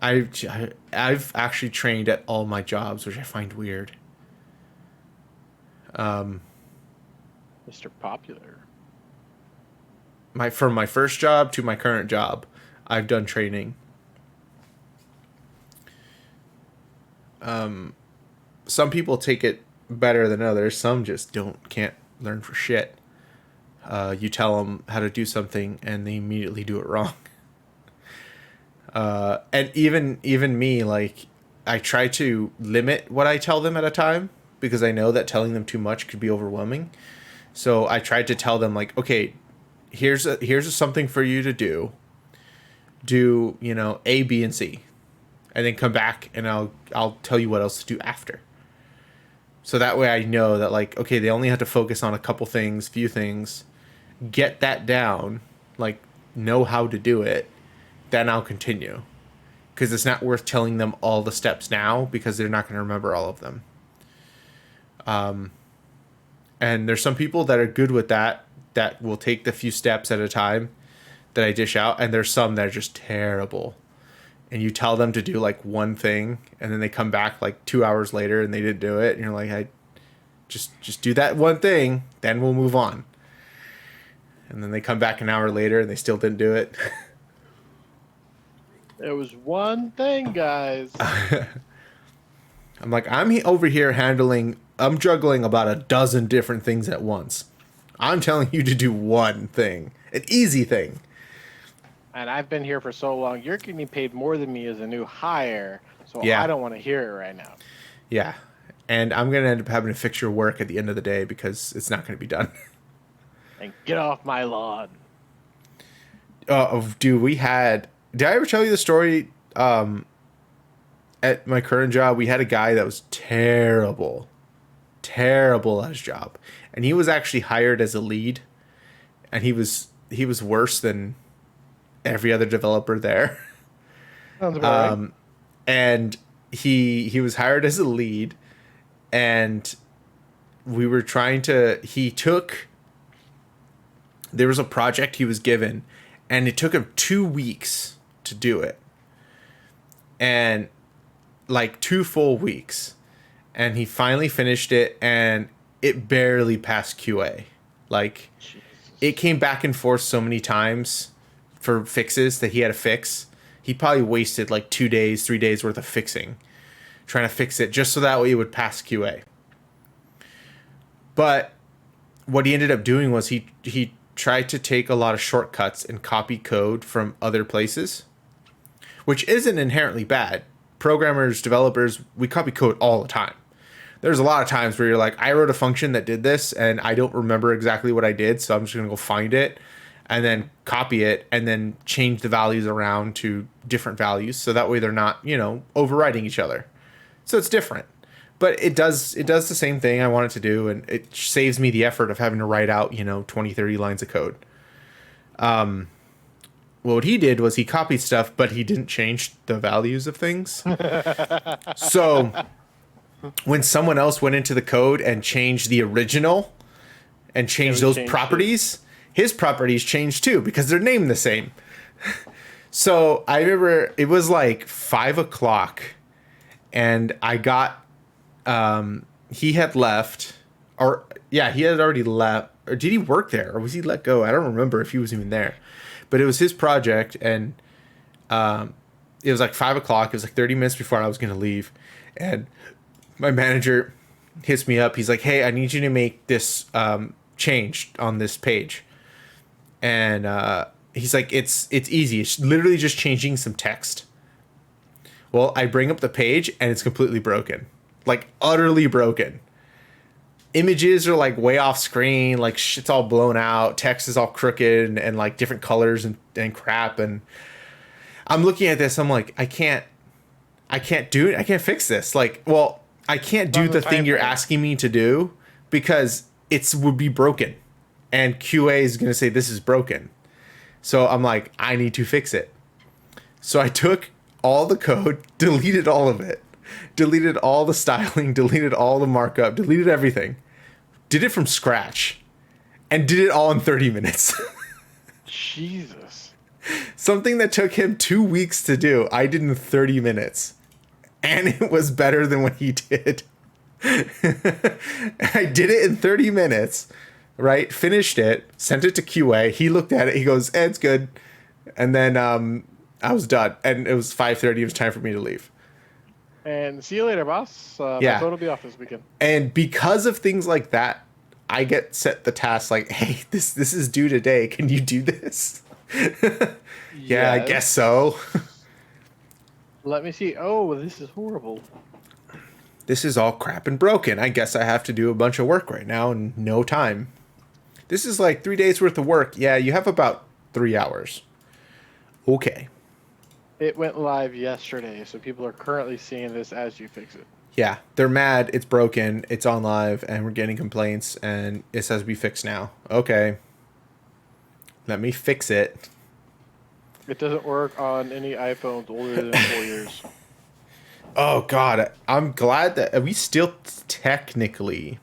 I've actually trained at all my jobs, which I find weird. Mr. Popular. From my first job to my current job, I've done training. Some people take it better than others. Some just can't learn for shit. You tell them how to do something and they immediately do it wrong. And even me, like, I try to limit what I tell them at a time because I know that telling them too much could be overwhelming. So I tried to tell them, like, okay, here's something for you to do. Do, A, B, and C. and then come back and I'll tell you what else to do after. So that way I know that, like, okay, they only have to focus on a couple things, few things, get that down, like, know how to do it, then I'll continue. Because it's not worth telling them all the steps now, because they're not going to remember all of them. And there's some people that are good with that will take the few steps at a time that I dish out, and there's some that are just terrible. And you tell them to do like one thing, and then they come back like 2 hours later and they didn't do it, and you're like, I just do that one thing, then we'll move on. And then they come back an hour later and they still didn't do it. There was one thing, guys. I'm like, over here I'm juggling about a dozen different things at once. I'm telling you to do one thing, an easy thing. And I've been here for so long. You're getting paid more than me as a new hire, so Yeah. I don't want to hear it right now. Yeah. And I'm going to end up having to fix your work at the end of the day because it's not going to be done. And get off my lawn. Dude, did I ever tell you the story? At my current job, we had a guy that was terrible at his job. And he was actually hired as a lead. And he was worse than every other developer there. Sounds about right. And he was hired as a lead, and we were trying to, there was a project he was given, and it took him 2 weeks to do it. And like 2 full weeks. And he finally finished it, and it barely passed QA. Like, Jesus. It came back and forth so many times for fixes that he had to fix. He probably wasted like 2 days, 3 days worth of fixing, trying to fix it just so that way it would pass QA. But what he ended up doing was he tried to take a lot of shortcuts and copy code from other places, which isn't inherently bad. Programmers, developers, we copy code all the time. There's a lot of times where you're like, I wrote a function that did this and I don't remember exactly what I did, so I'm just going to go find it and then copy it and then change the values around to different values so that way they're not, overwriting each other. So it's different. But it does the same thing I want it to do, and it saves me the effort of having to write out, 20, 30 lines of code. What he did was he copied stuff, but he didn't change the values of things. So when someone else went into the code and changed the original and changed those properties, his properties changed too because they're named the same. So I remember it was like 5:00 and I got, he had left, he had already left, or did he work there or was he let go? I don't remember if he was even there, but it was his project, and it was like 5:00. It was like 30 minutes before I was going to leave, and my manager hits me up. He's like, hey, I need you to make this change on this page. And he's like, it's easy. It's literally just changing some text. Well, I bring up the page and it's completely broken. Like utterly broken. Images are like way off screen. Like shit's all blown out. Text is all crooked and like different colors and crap. And I'm looking at this. I'm like, I can't do it. I can't fix this. Like, well, I can't do the thing you're asking me to do because would be broken. And QA is going to say this is broken. So I'm like, I need to fix it. So I took all the code, deleted all of it, deleted all the styling, deleted all the markup, deleted everything, did it from scratch, and did it all in 30 minutes. Jesus. Something that took him 2 weeks to do, I did in 30 minutes. And it was better than what he did. I did it in 30 minutes, right? Finished it, sent it to QA. He looked at it. He goes, it's good. And then I was done. And it was 5:30. It was time for me to leave. And see you later, boss. Yeah. My phone will be off this weekend. And because of things like that, I get set the task like, hey, this is due today. Can you do this? Yeah, I guess so. Let me see. Oh, this is horrible. This is all crap and broken. I guess I have to do a bunch of work right now in no time. This is like 3 days worth of work. Yeah, you have about 3 hours. Okay. It went live yesterday, so people are currently seeing this as you fix it. Yeah, they're mad. It's broken. It's on live, and we're getting complaints, and it says be fixed now. Okay, let me fix it. It doesn't work on any iPhones older than 4 years. Oh God, I'm glad that we still technically,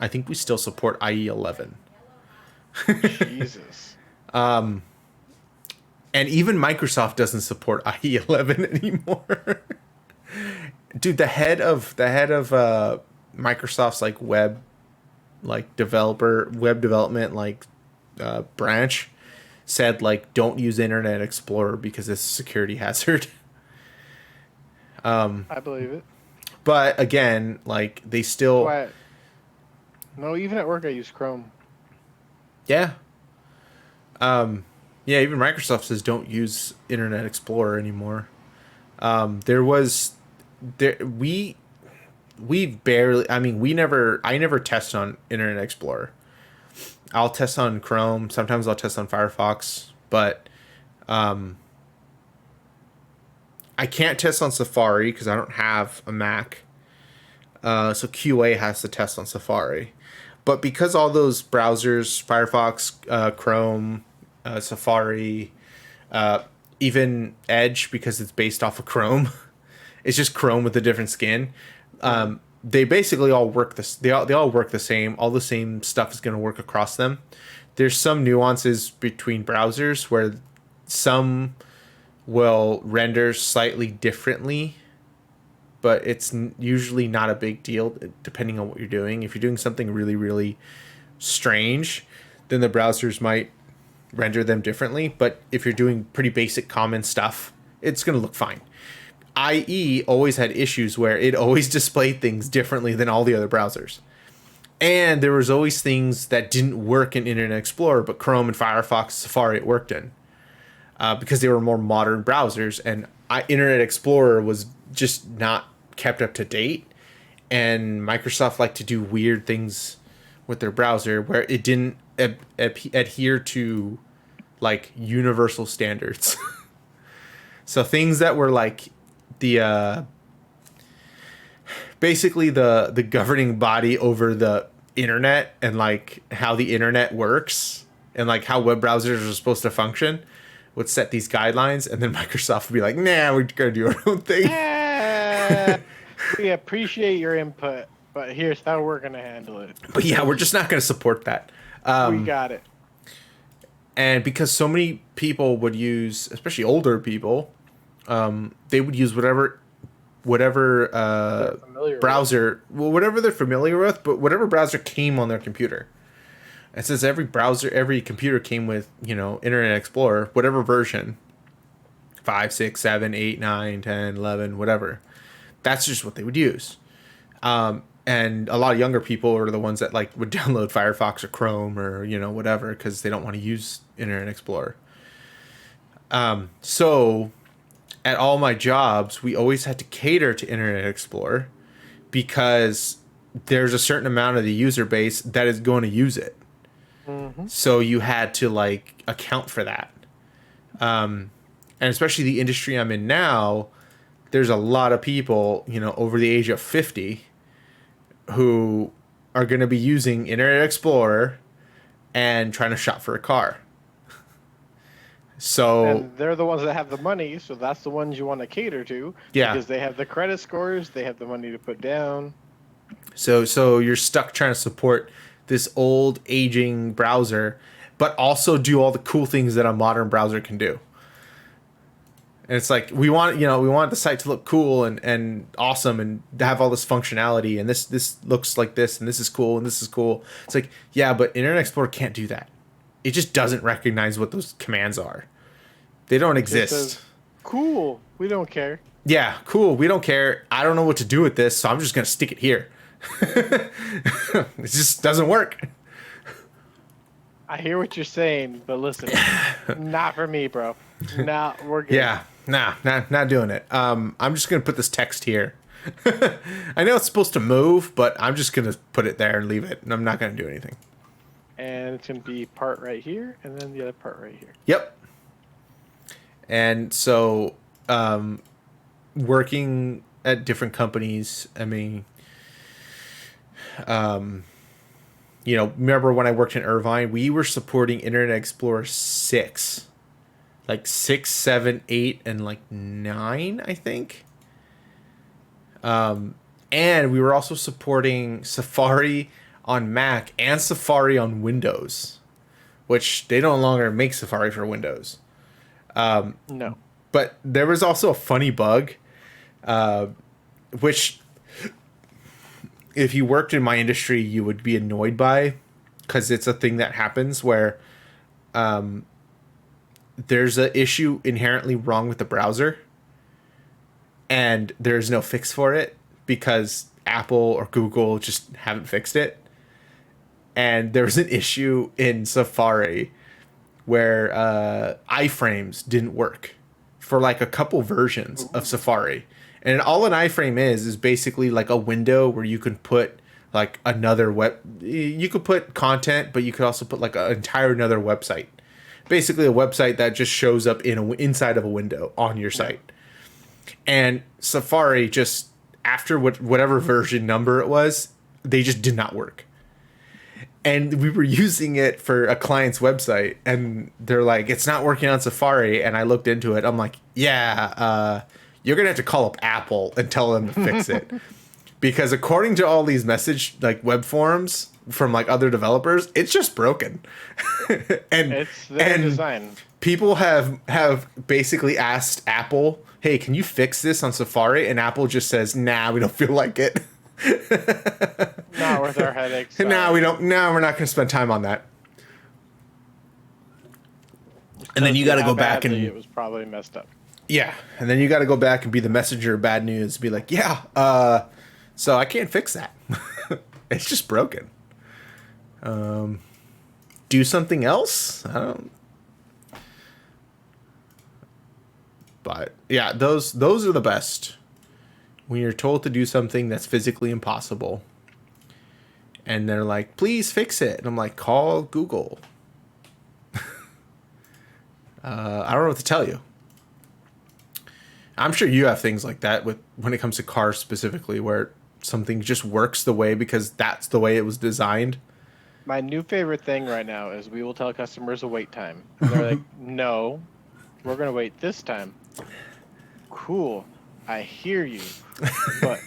I think we still support IE 11, Jesus. and even Microsoft doesn't support IE 11 anymore. Dude, the head of Microsoft's like web development branch said like don't use Internet Explorer because it's a security hazard. I believe it. But again, like they still, Why? No, even at work I use Chrome. yeah, yeah. Even Microsoft says don't use Internet Explorer anymore. There was there we barely. I mean, I never test on Internet Explorer. I'll test on Chrome. Sometimes I'll test on Firefox, but I can't test on Safari because I don't have a Mac. So QA has to test on Safari. But because all those browsers, Firefox, Chrome, Safari, even Edge, because it's based off of Chrome, it's just Chrome with a different skin. They basically all work this. They all work the same. All the same stuff is going to work across them. There's some nuances between browsers where some will render slightly differently, but it's usually not a big deal depending on what you're doing. If you're doing something really, really strange, then the browsers might render them differently. But if you're doing pretty basic common stuff, it's going to look fine. IE always had issues where it always displayed things differently than all the other browsers. And there was always things that didn't work in Internet Explorer, but Chrome and Firefox, Safari it worked in. Because they were more modern browsers, and Internet Explorer was just not kept up to date. And Microsoft liked to do weird things with their browser where it didn't adhere to like universal standards. So things that were like the basically the governing body over the internet and like how the internet works and like how web browsers are supposed to function would set these guidelines, and then Microsoft would be like, nah, we're gonna do our own thing. We appreciate your input, but here's how we're gonna handle it. But yeah, we're just not gonna support that. We got it. And because so many people would use, especially older people, they would use whatever browser, well, whatever they're familiar with, but whatever browser came on their computer. And since every computer came with, Internet Explorer, whatever version, 5, 6, 7, 8, 9, 10, 11, whatever, that's just what they would use. And a lot of younger people are the ones that like would download Firefox or Chrome or, whatever, because they don't want to use Internet Explorer. So at all my jobs, we always had to cater to Internet Explorer because there's a certain amount of the user base that is going to use it. Mm-hmm. So you had to like account for that. And especially the industry I'm in now, there's a lot of people, over the age of 50 who are going to be using Internet Explorer and trying to shop for a car. So and they're the ones that have the money, so that's the ones you want to cater to. Yeah. Because they have the credit scores, they have the money to put down. So you're stuck trying to support this old aging browser, but also do all the cool things that a modern browser can do. And it's like we want the site to look cool and awesome and have all this functionality, and this looks like this, and this is cool, and this is cool. It's like, yeah, but Internet Explorer can't do that. It just doesn't recognize what those commands are. They don't exist. Says, cool. We don't care. Yeah, cool. We don't care. I don't know what to do with this, so I'm just gonna stick it here. It just doesn't work. I hear what you're saying, but listen, not for me, bro. Nah, we're good. Yeah, not doing it. I'm just gonna put this text here. I know it's supposed to move, but I'm just gonna put it there and leave it, and I'm not gonna do anything. And it's gonna be part right here, and then the other part right here. Yep. And so working at different companies. I mean, remember when I worked in Irvine, we were supporting Internet Explorer 6, like 6, 7, 8, and like 9, I think. And we were also supporting Safari on Mac and Safari on Windows, which they no longer make Safari for Windows. No. But there was also a funny bug, which if you worked in my industry, you would be annoyed by, because it's a thing that happens where there's an issue inherently wrong with the browser, and there's no fix for it because Apple or Google just haven't fixed it. And there was an issue in Safari where iframes didn't work for like a couple versions of Safari. And all an iframe is basically like a window where you can put like another you could put content, but you could also put like an entire another website. Basically a website that just shows up inside of a window on your site. And Safari just, after whatever version number it was, they just did not work. And we were using it for a client's website, and they're like, it's not working on Safari. And I looked into it. I'm like, yeah, you're going to have to call up Apple and tell them to fix it. Because according to all these web forums from like other developers, it's just broken. And it's their design. People have basically asked Apple, hey, can you fix this on Safari? And Apple just says, nah, we don't feel like it. Not worth our headaches. No, we don't. No, we're not going to spend time on that. And then you got to go back and it was probably messed up. Yeah, and then you got to go back and be the messenger of bad news. Be like, yeah, so I can't fix that. It's just broken. Do something else. I don't. But yeah, those are the best. When you're told to do something that's physically impossible, and they're like, please fix it. And I'm like, call Google. I don't know what to tell you. I'm sure you have things like that when it comes to cars specifically, where something just works the way because that's the way it was designed. My new favorite thing right now is we will tell customers a wait time. And they're like, no, we're going to wait this time. Cool. I hear you. But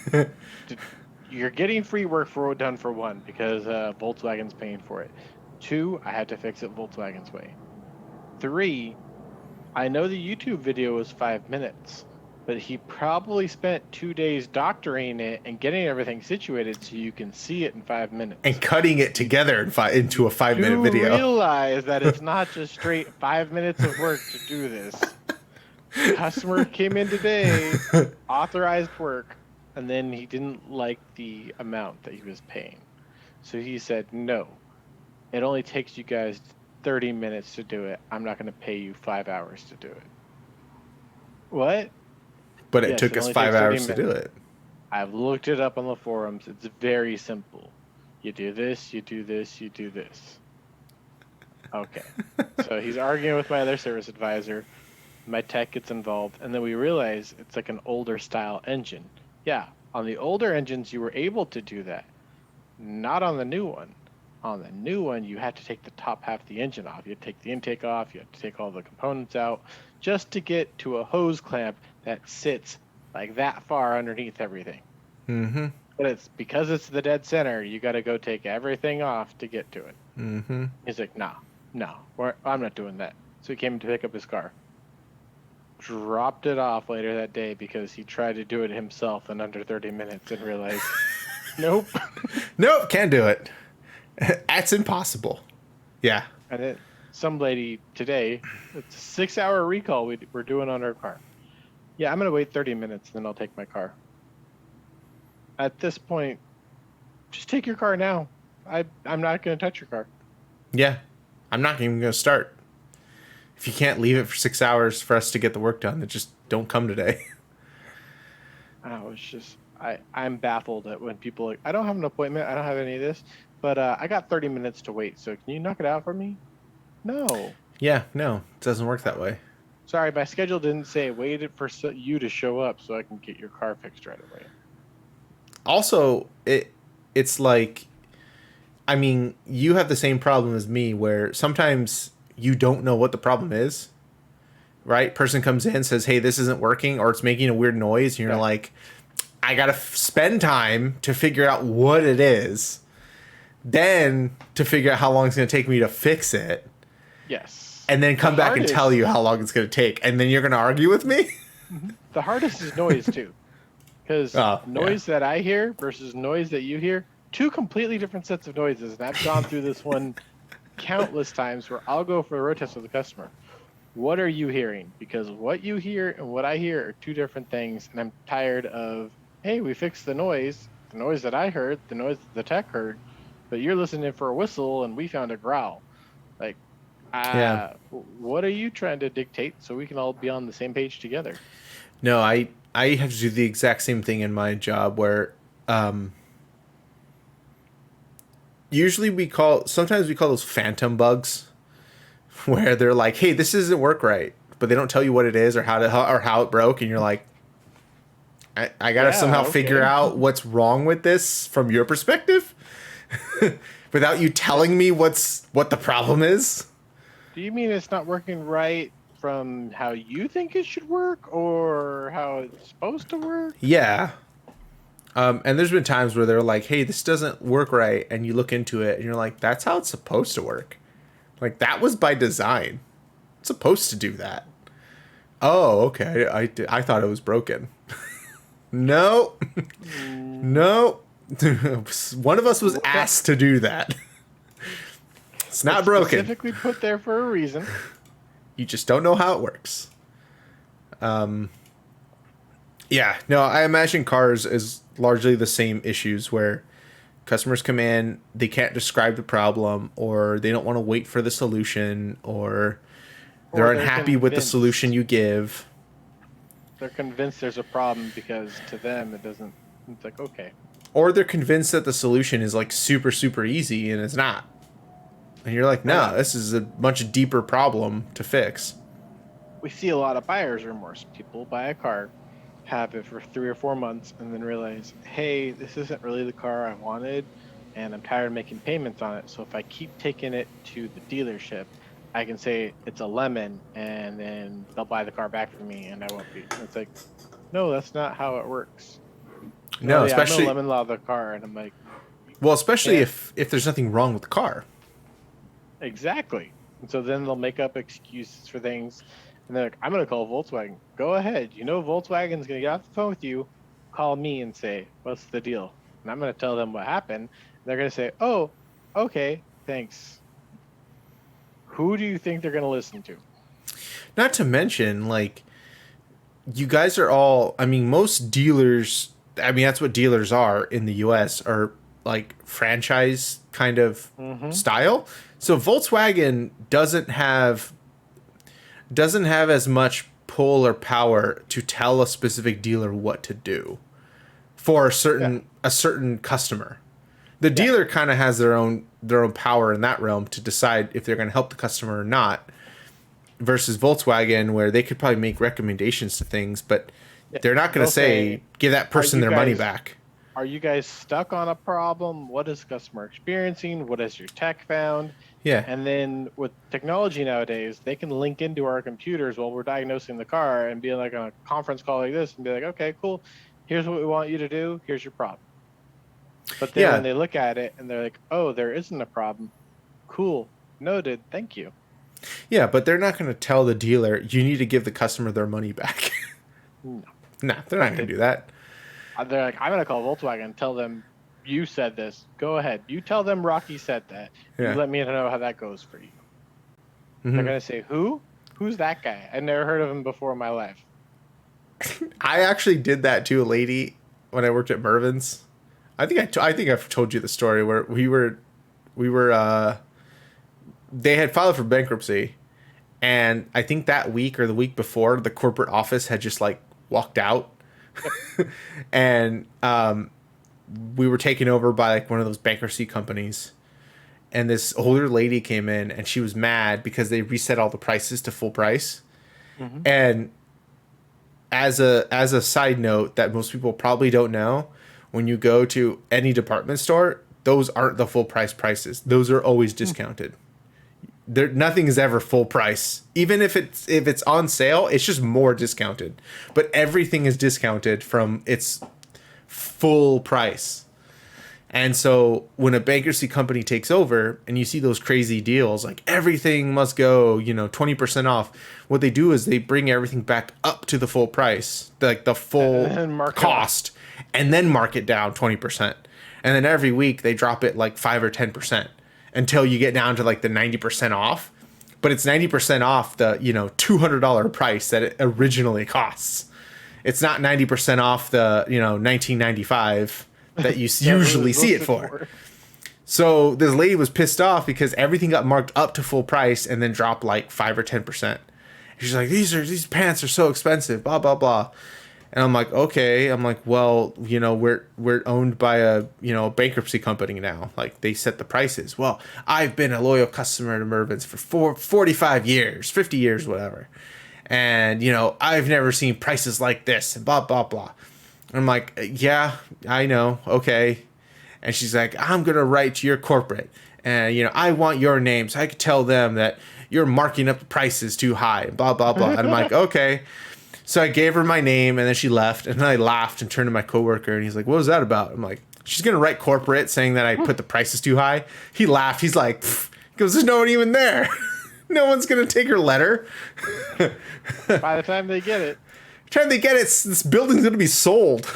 you're getting free work done for one, because Volkswagen's paying for it. 2, I had to fix it Volkswagen's way. 3, I know the YouTube video was 5 minutes, but he probably spent 2 days doctoring it and getting everything situated so you can see it in 5 minutes. And cutting it together into a 5-minute video. You realize that it's not just straight 5 minutes of work to do this. Customer came in today, authorized work, and then he didn't like the amount that he was paying. So he said, no, it only takes you guys 30 minutes to do it. I'm not going to pay you 5 hours to do it. What? But it took us 5 hours to do it. I've looked it up on the forums. It's very simple. You do this, you do this, you do this. Okay. So he's arguing with my other service advisor. My tech gets involved, and then we realize it's like an older style engine. Yeah, on the older engines, you were able to do that. Not on the new one. On the new one, you had to take the top half of the engine off. You had to take the intake off. You had to take all the components out just to get to a hose clamp that sits like that far underneath everything. Mm-hmm. But it's because it's the dead center, you got to go take everything off to get to it. Mm-hmm. He's like, no, I'm not doing that. So he came to pick up his car. Dropped it off later that day because he tried to do it himself in under 30 minutes and realized, nope. Nope, can't do it. That's impossible. Yeah. And then some lady today, it's a 6-hour recall we're doing on her car. Yeah, I'm going to wait 30 minutes, then I'll take my car. At this point, just take your car now. I'm not going to touch your car. Yeah. I'm not even going to start. If you can't leave it for 6 hours for us to get the work done, then just don't come today. It's just, I'm baffled at when people are like, I don't have an appointment. I don't have any of this, but I got 30 minutes to wait. So can you knock it out for me? No. Yeah, no, it doesn't work that way. Sorry, my schedule didn't say waited for you to show up so I can get your car fixed right away. Also, it's like, I mean, you have the same problem as me where sometimes you don't know what the problem is, right? Person comes in, says, "Hey, this isn't working," or it's making a weird noise, and you're Yeah. like, "I gotta spend time to figure out what it is, then to figure out how long it's gonna take me to fix it, Yes. and then come The back and tell hardest- you how long it's gonna take, and then you're gonna argue with me." The hardest is noise too, because Oh, noise that I hear versus noise that you hear, two completely different sets of noises. And I've gone through this one countless times where I'll go for a road test with a customer. What are you hearing? Because what you hear and what I hear are two different things, and I'm tired of, hey, we fixed the noise that I heard, the noise that the tech heard, but you're listening for a whistle and we found a growl. Like, Yeah. what are you trying to dictate so we can all be on the same page together? No, I have to do the exact same thing in my job where usually sometimes we call those phantom bugs where they're like, "Hey, this doesn't work right," but they don't tell you what it is or how it broke, and you're like, I gotta somehow figure out what's wrong with this from your perspective without you telling me what the problem is. Do you mean it's not working right from how you think it should work or how it's supposed to work? Yeah. And there's been times where they're like, "Hey, this doesn't work right," and you look into it and you're like, "That's how it's supposed to work. Like that was by design. It's supposed to do that." Oh, okay. I thought it was broken. No. No. One of us was asked to do that. It's not broken. Specifically put there for a reason. You just don't know how it works. Yeah, no, I imagine cars is largely the same issues where customers come in, they can't describe the problem, or they don't want to wait for the solution, or they're unhappy with the solution you give. They're convinced there's a problem because to them it doesn't. It's like, okay. Or they're convinced that the solution is like super, super easy and it's not. And you're like, no, this is a much deeper problem to fix. We see a lot of buyer's remorse. People buy a car, have it for 3 or 4 months, and then realize, hey, this isn't really the car I wanted, and I'm tired of making payments on it. So if I keep taking it to the dealership, I can say it's a lemon, and then they'll buy the car back from me, and I won't be. It's like, no, that's not how it works. No, especially I'm a lemon law of the car, and I'm like, well, especially if there's nothing wrong with the car. Exactly. And so then they'll make up excuses for things. And they're like, I'm going to call Volkswagen. Go ahead. You know Volkswagen's going to get off the phone with you, call me and say, what's the deal? And I'm going to tell them what happened. And they're going to say, oh, okay, thanks. Who do you think they're going to listen to? Not to mention, like, you guys are all, I mean, most dealers, I mean, that's what dealers are in the US, are like franchise kind of style. So Volkswagen doesn't have as much pull or power to tell a specific dealer what to do for a certain customer. The dealer kind of has their own power in that realm to decide if they're going to help the customer or not. Versus Volkswagen, where they could probably make recommendations to things, but they're not going to say give that person their money back. Are you guys stuck on a problem? What is the customer experiencing? What has your tech found? Yeah. And then with technology nowadays, they can link into our computers while we're diagnosing the car and be like on a conference call like this and be like, okay, cool. Here's what we want you to do. Here's your problem. But then when they look at it and they're like, oh, there isn't a problem. Cool. Noted. Thank you. Yeah, but they're not going to tell the dealer, you need to give the customer their money back. No, they're not going to do that. They're like, I'm going to call Volkswagen and tell them you said this. Go ahead. You tell them Rhawky said that. Yeah. You let me know how that goes for you. They're going to say, who? Who's that guy? I never heard of him before in my life. I actually did that to a lady when I worked at Mervin's. I think I've told you the story where we were they had filed for bankruptcy, and I think that week or the week before, the corporate office had just like walked out. And we were taken over by like one of those bankruptcy companies, and this older lady came in and she was mad because they reset all the prices to full price, Hmm. And as a side note that most people probably don't know, when you go to any department store, those aren't the full prices. Those are always discounted. There, nothing is ever full price. Even if it's on sale, it's just more discounted. But everything is discounted from its full price. And so when a bankruptcy company takes over and you see those crazy deals, like everything must go, 20% off, what they do is they bring everything back up to the full price, like the full And mark it up. cost, and then mark it down 20%. And then every week they drop it like 5 or 10% until you get down to like the 90% off. But it's 90% off the, $200 price that it originally costs. It's not 90% off the, 1995 that you usually see it for. So this lady was pissed off because everything got marked up to full price and then dropped like 5 or 10%. She's like, these pants are so expensive, blah blah blah. And I'm like, okay. I'm like, well, we're owned by a bankruptcy company now. Like they set the prices. Well, I've been a loyal customer to Mervin's for 45 years, 50 years, whatever. And I've never seen prices like this and blah blah blah. I'm like, yeah, I know. Okay. And she's like, I'm going to write to your corporate. And, I want your name so I could tell them that you're marking up the prices too high and blah, blah, blah. And I'm like, okay. So I gave her my name and then she left. And then I laughed and turned to my coworker and he's like, what was that about? I'm like, she's going to write corporate saying that I put the prices too high. He laughed. He's like, pfft. He goes, there's no one even there. No one's going to take her letter. By the time they get it. Time they get it, this building's going to be sold.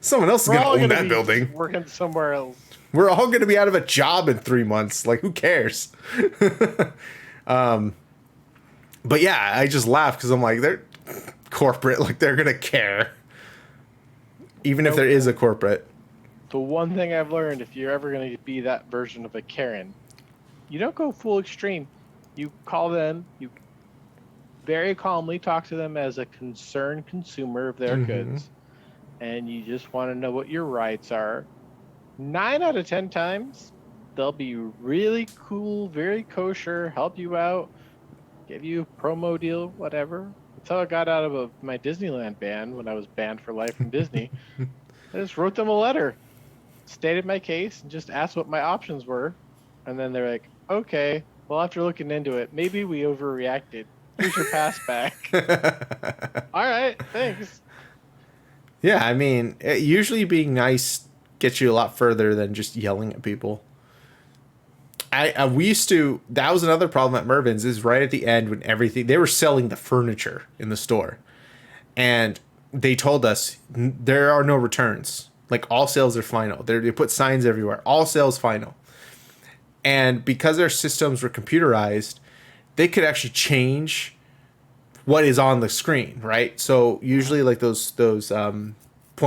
Someone else is going to own that building. Working somewhere else. We're all going to be out of a job in 3 months. Like, who cares? But yeah, I just laugh because I'm like, they're corporate. Like, they're going to care. Even if there is a corporate. The one thing I've learned, if you're ever going to be that version of a Karen, you don't go full extreme. You call them, you very calmly talk to them as a concerned consumer of their goods, and you just want to know what your rights are. 9 out of 10 times, they'll be really cool, very kosher, help you out, give you a promo deal, whatever. That's how I got out of my Disneyland ban when I was banned for life from Disney. I just wrote them a letter, stated my case, and just asked what my options were. And then they're like, okay, well, after looking into it, maybe we overreacted. Here's your pass back. All right, thanks. Yeah, I mean, usually being nice gets you a lot further than just yelling at people. We used to, that was another problem at Mervin's, is right at the end when they were selling the furniture in the store. And they told us there are no returns. Like all sales are final. They put signs everywhere. All sales final. And because their systems were computerized, they could actually change what is on the screen, right? So usually like those point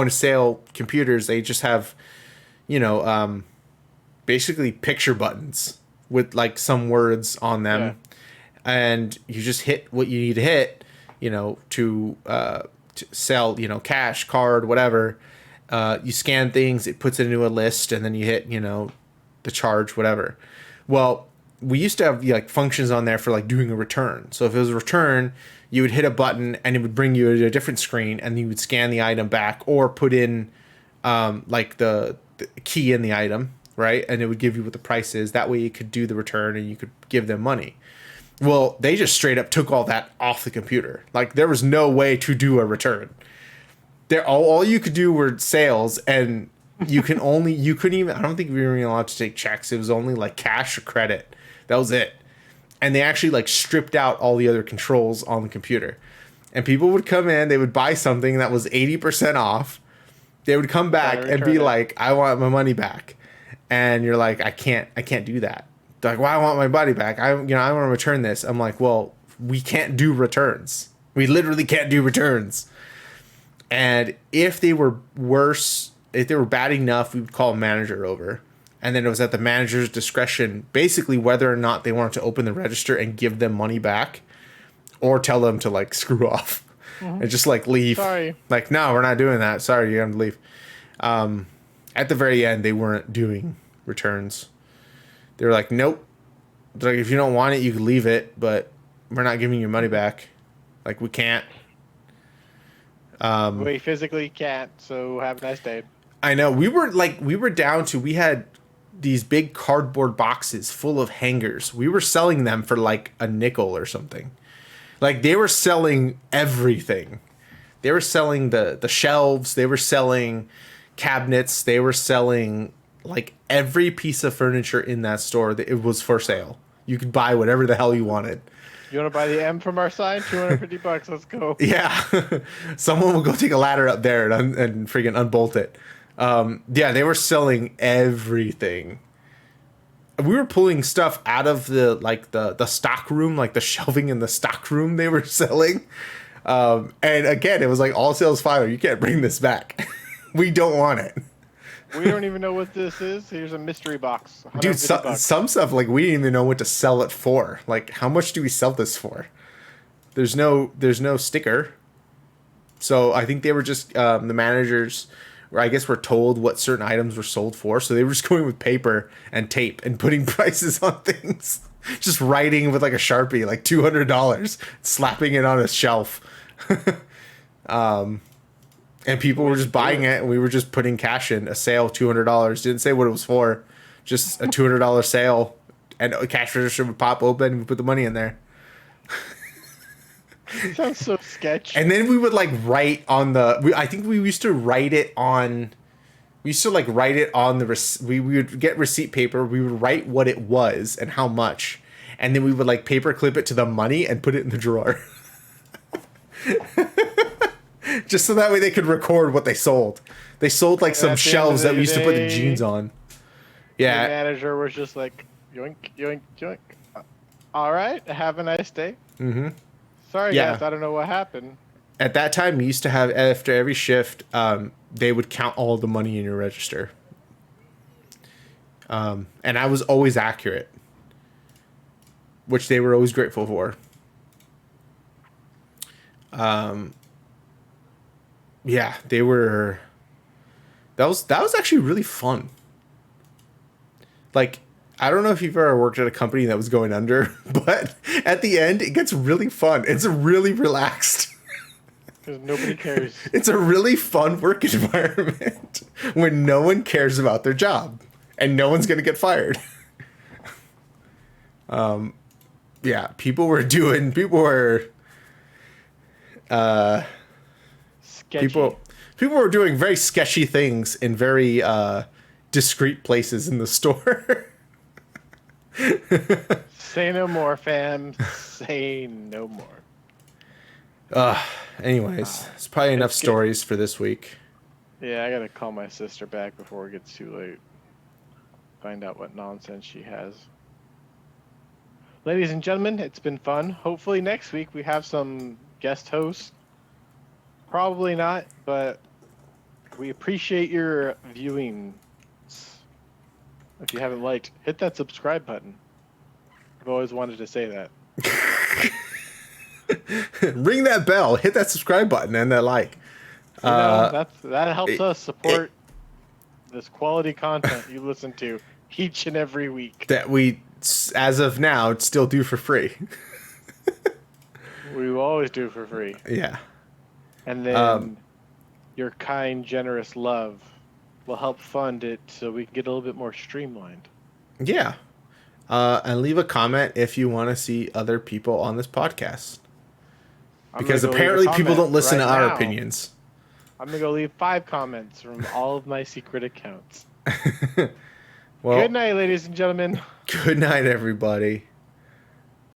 of sale computers, they just have, basically picture buttons with like some words on them. Yeah. And you just hit what you need to hit, to sell, cash, card, whatever. You scan things, it puts it into a list, and then you hit, the charge, whatever. Well, we used to have like functions on there for like doing a return. So if it was a return, you would hit a button and it would bring you to a different screen, and you would scan the item back or put in like the key in the item, right? And it would give you what the price is. That way you could do the return and you could give them money. Well, they just straight up took all that off the computer. Like there was no way to do a return. All you could do were sales, and you couldn't even, I don't think we were even allowed to take checks. It was only like cash or credit. That was it. And they actually like stripped out all the other controls on the computer. And people would come in, they would buy something that was 80% off. They would come back and be like, I want my money back. And you're like, I can't do that. They're like, well, I want my money back. I want to return this. I'm like, well, we can't do returns. We literally can't do returns. And if they were worse, if they were bad enough, we would call a manager over. And then it was at the manager's discretion, basically whether or not they wanted to open the register and give them money back, or tell them to like screw off and just like leave. Sorry. Like, no, we're not doing that. Sorry, you have to leave. At the very end, they weren't doing returns. They were like, nope. They're like, if you don't want it, you can leave it, but we're not giving you money back. Like we can't. We physically can't. So have a nice day. I know we were down to we had these big cardboard boxes full of hangers. We were selling them for like a nickel or something. Like they were selling everything. They were selling the shelves. They were selling cabinets. They were selling like every piece of furniture in that store. It was for sale. You could buy whatever the hell you wanted. You want to buy the M from our side? $250. Let's go. Yeah, someone will go take a ladder up there and freaking unbolt it. Yeah, they were selling everything. We were pulling stuff out of the stock room, like the shelving in the stock room they were selling. And again, it was like all sales final. You can't bring this back. We don't want it. We don't even know what this is. Here's a mystery box. Dude, some stuff like we didn't even know what to sell it for. Like, how much do we sell this for? There's no sticker. So I think they were just the managers, or I guess, were told what certain items were sold for. So they were just going with paper and tape and putting prices on things. Just writing with like a Sharpie, like $200, slapping it on a shelf. And people were just buying it, and we were just putting cash in. A sale, $200. Didn't say what it was for. Just a $200 sale. And a cash register would pop open, and we put the money in there. Sounds so sketchy. And then we would like write on the... I think we used to write it on... We used to like write it on the... We would get receipt paper. We would write what it was and how much. And then we would like paper clip it to the money and put it in the drawer. Just so that way they could record what they sold. They sold like some shelves that we used to put the jeans on. Yeah. The manager was just like, yoink, yoink, yoink. All right, have a nice day. Mm-hmm. Sorry, guys, I don't know what happened. At that time, we used to have, after every shift, they would count all the money in your register. And I was always accurate, which they were always grateful for. Yeah, they were... That was actually really fun. Like, I don't know if you've ever worked at a company that was going under, but at the end, it gets really fun. It's really relaxed. Because nobody cares. It's a really fun work environment when no one cares about their job and no one's going to get fired. Yeah, people were Sketchy. People were doing very sketchy things in very discreet places in the store. Say no more, fam. Say no more. Anyways, it's probably enough stories for this week. Yeah, I gotta call my sister back before it gets too late. Find out what nonsense she has. Ladies and gentlemen, it's been fun. Hopefully next week we have some guest hosts. Probably not, but we appreciate your viewing. If you haven't liked, hit that subscribe button. I've always wanted to say that. Ring that bell, hit that subscribe button, and that like. That helps us support this quality content you listen to each and every week. That we, as of now, still do for free. We will always do for free. Yeah. And then your kind, generous love will help fund it so we can get a little bit more streamlined. Yeah. And leave a comment if you want to see other people on this podcast. Because apparently people don't listen to our opinions. I'm going to go leave 5 comments from all of my secret accounts. Well, good night, ladies and gentlemen. Good night, everybody.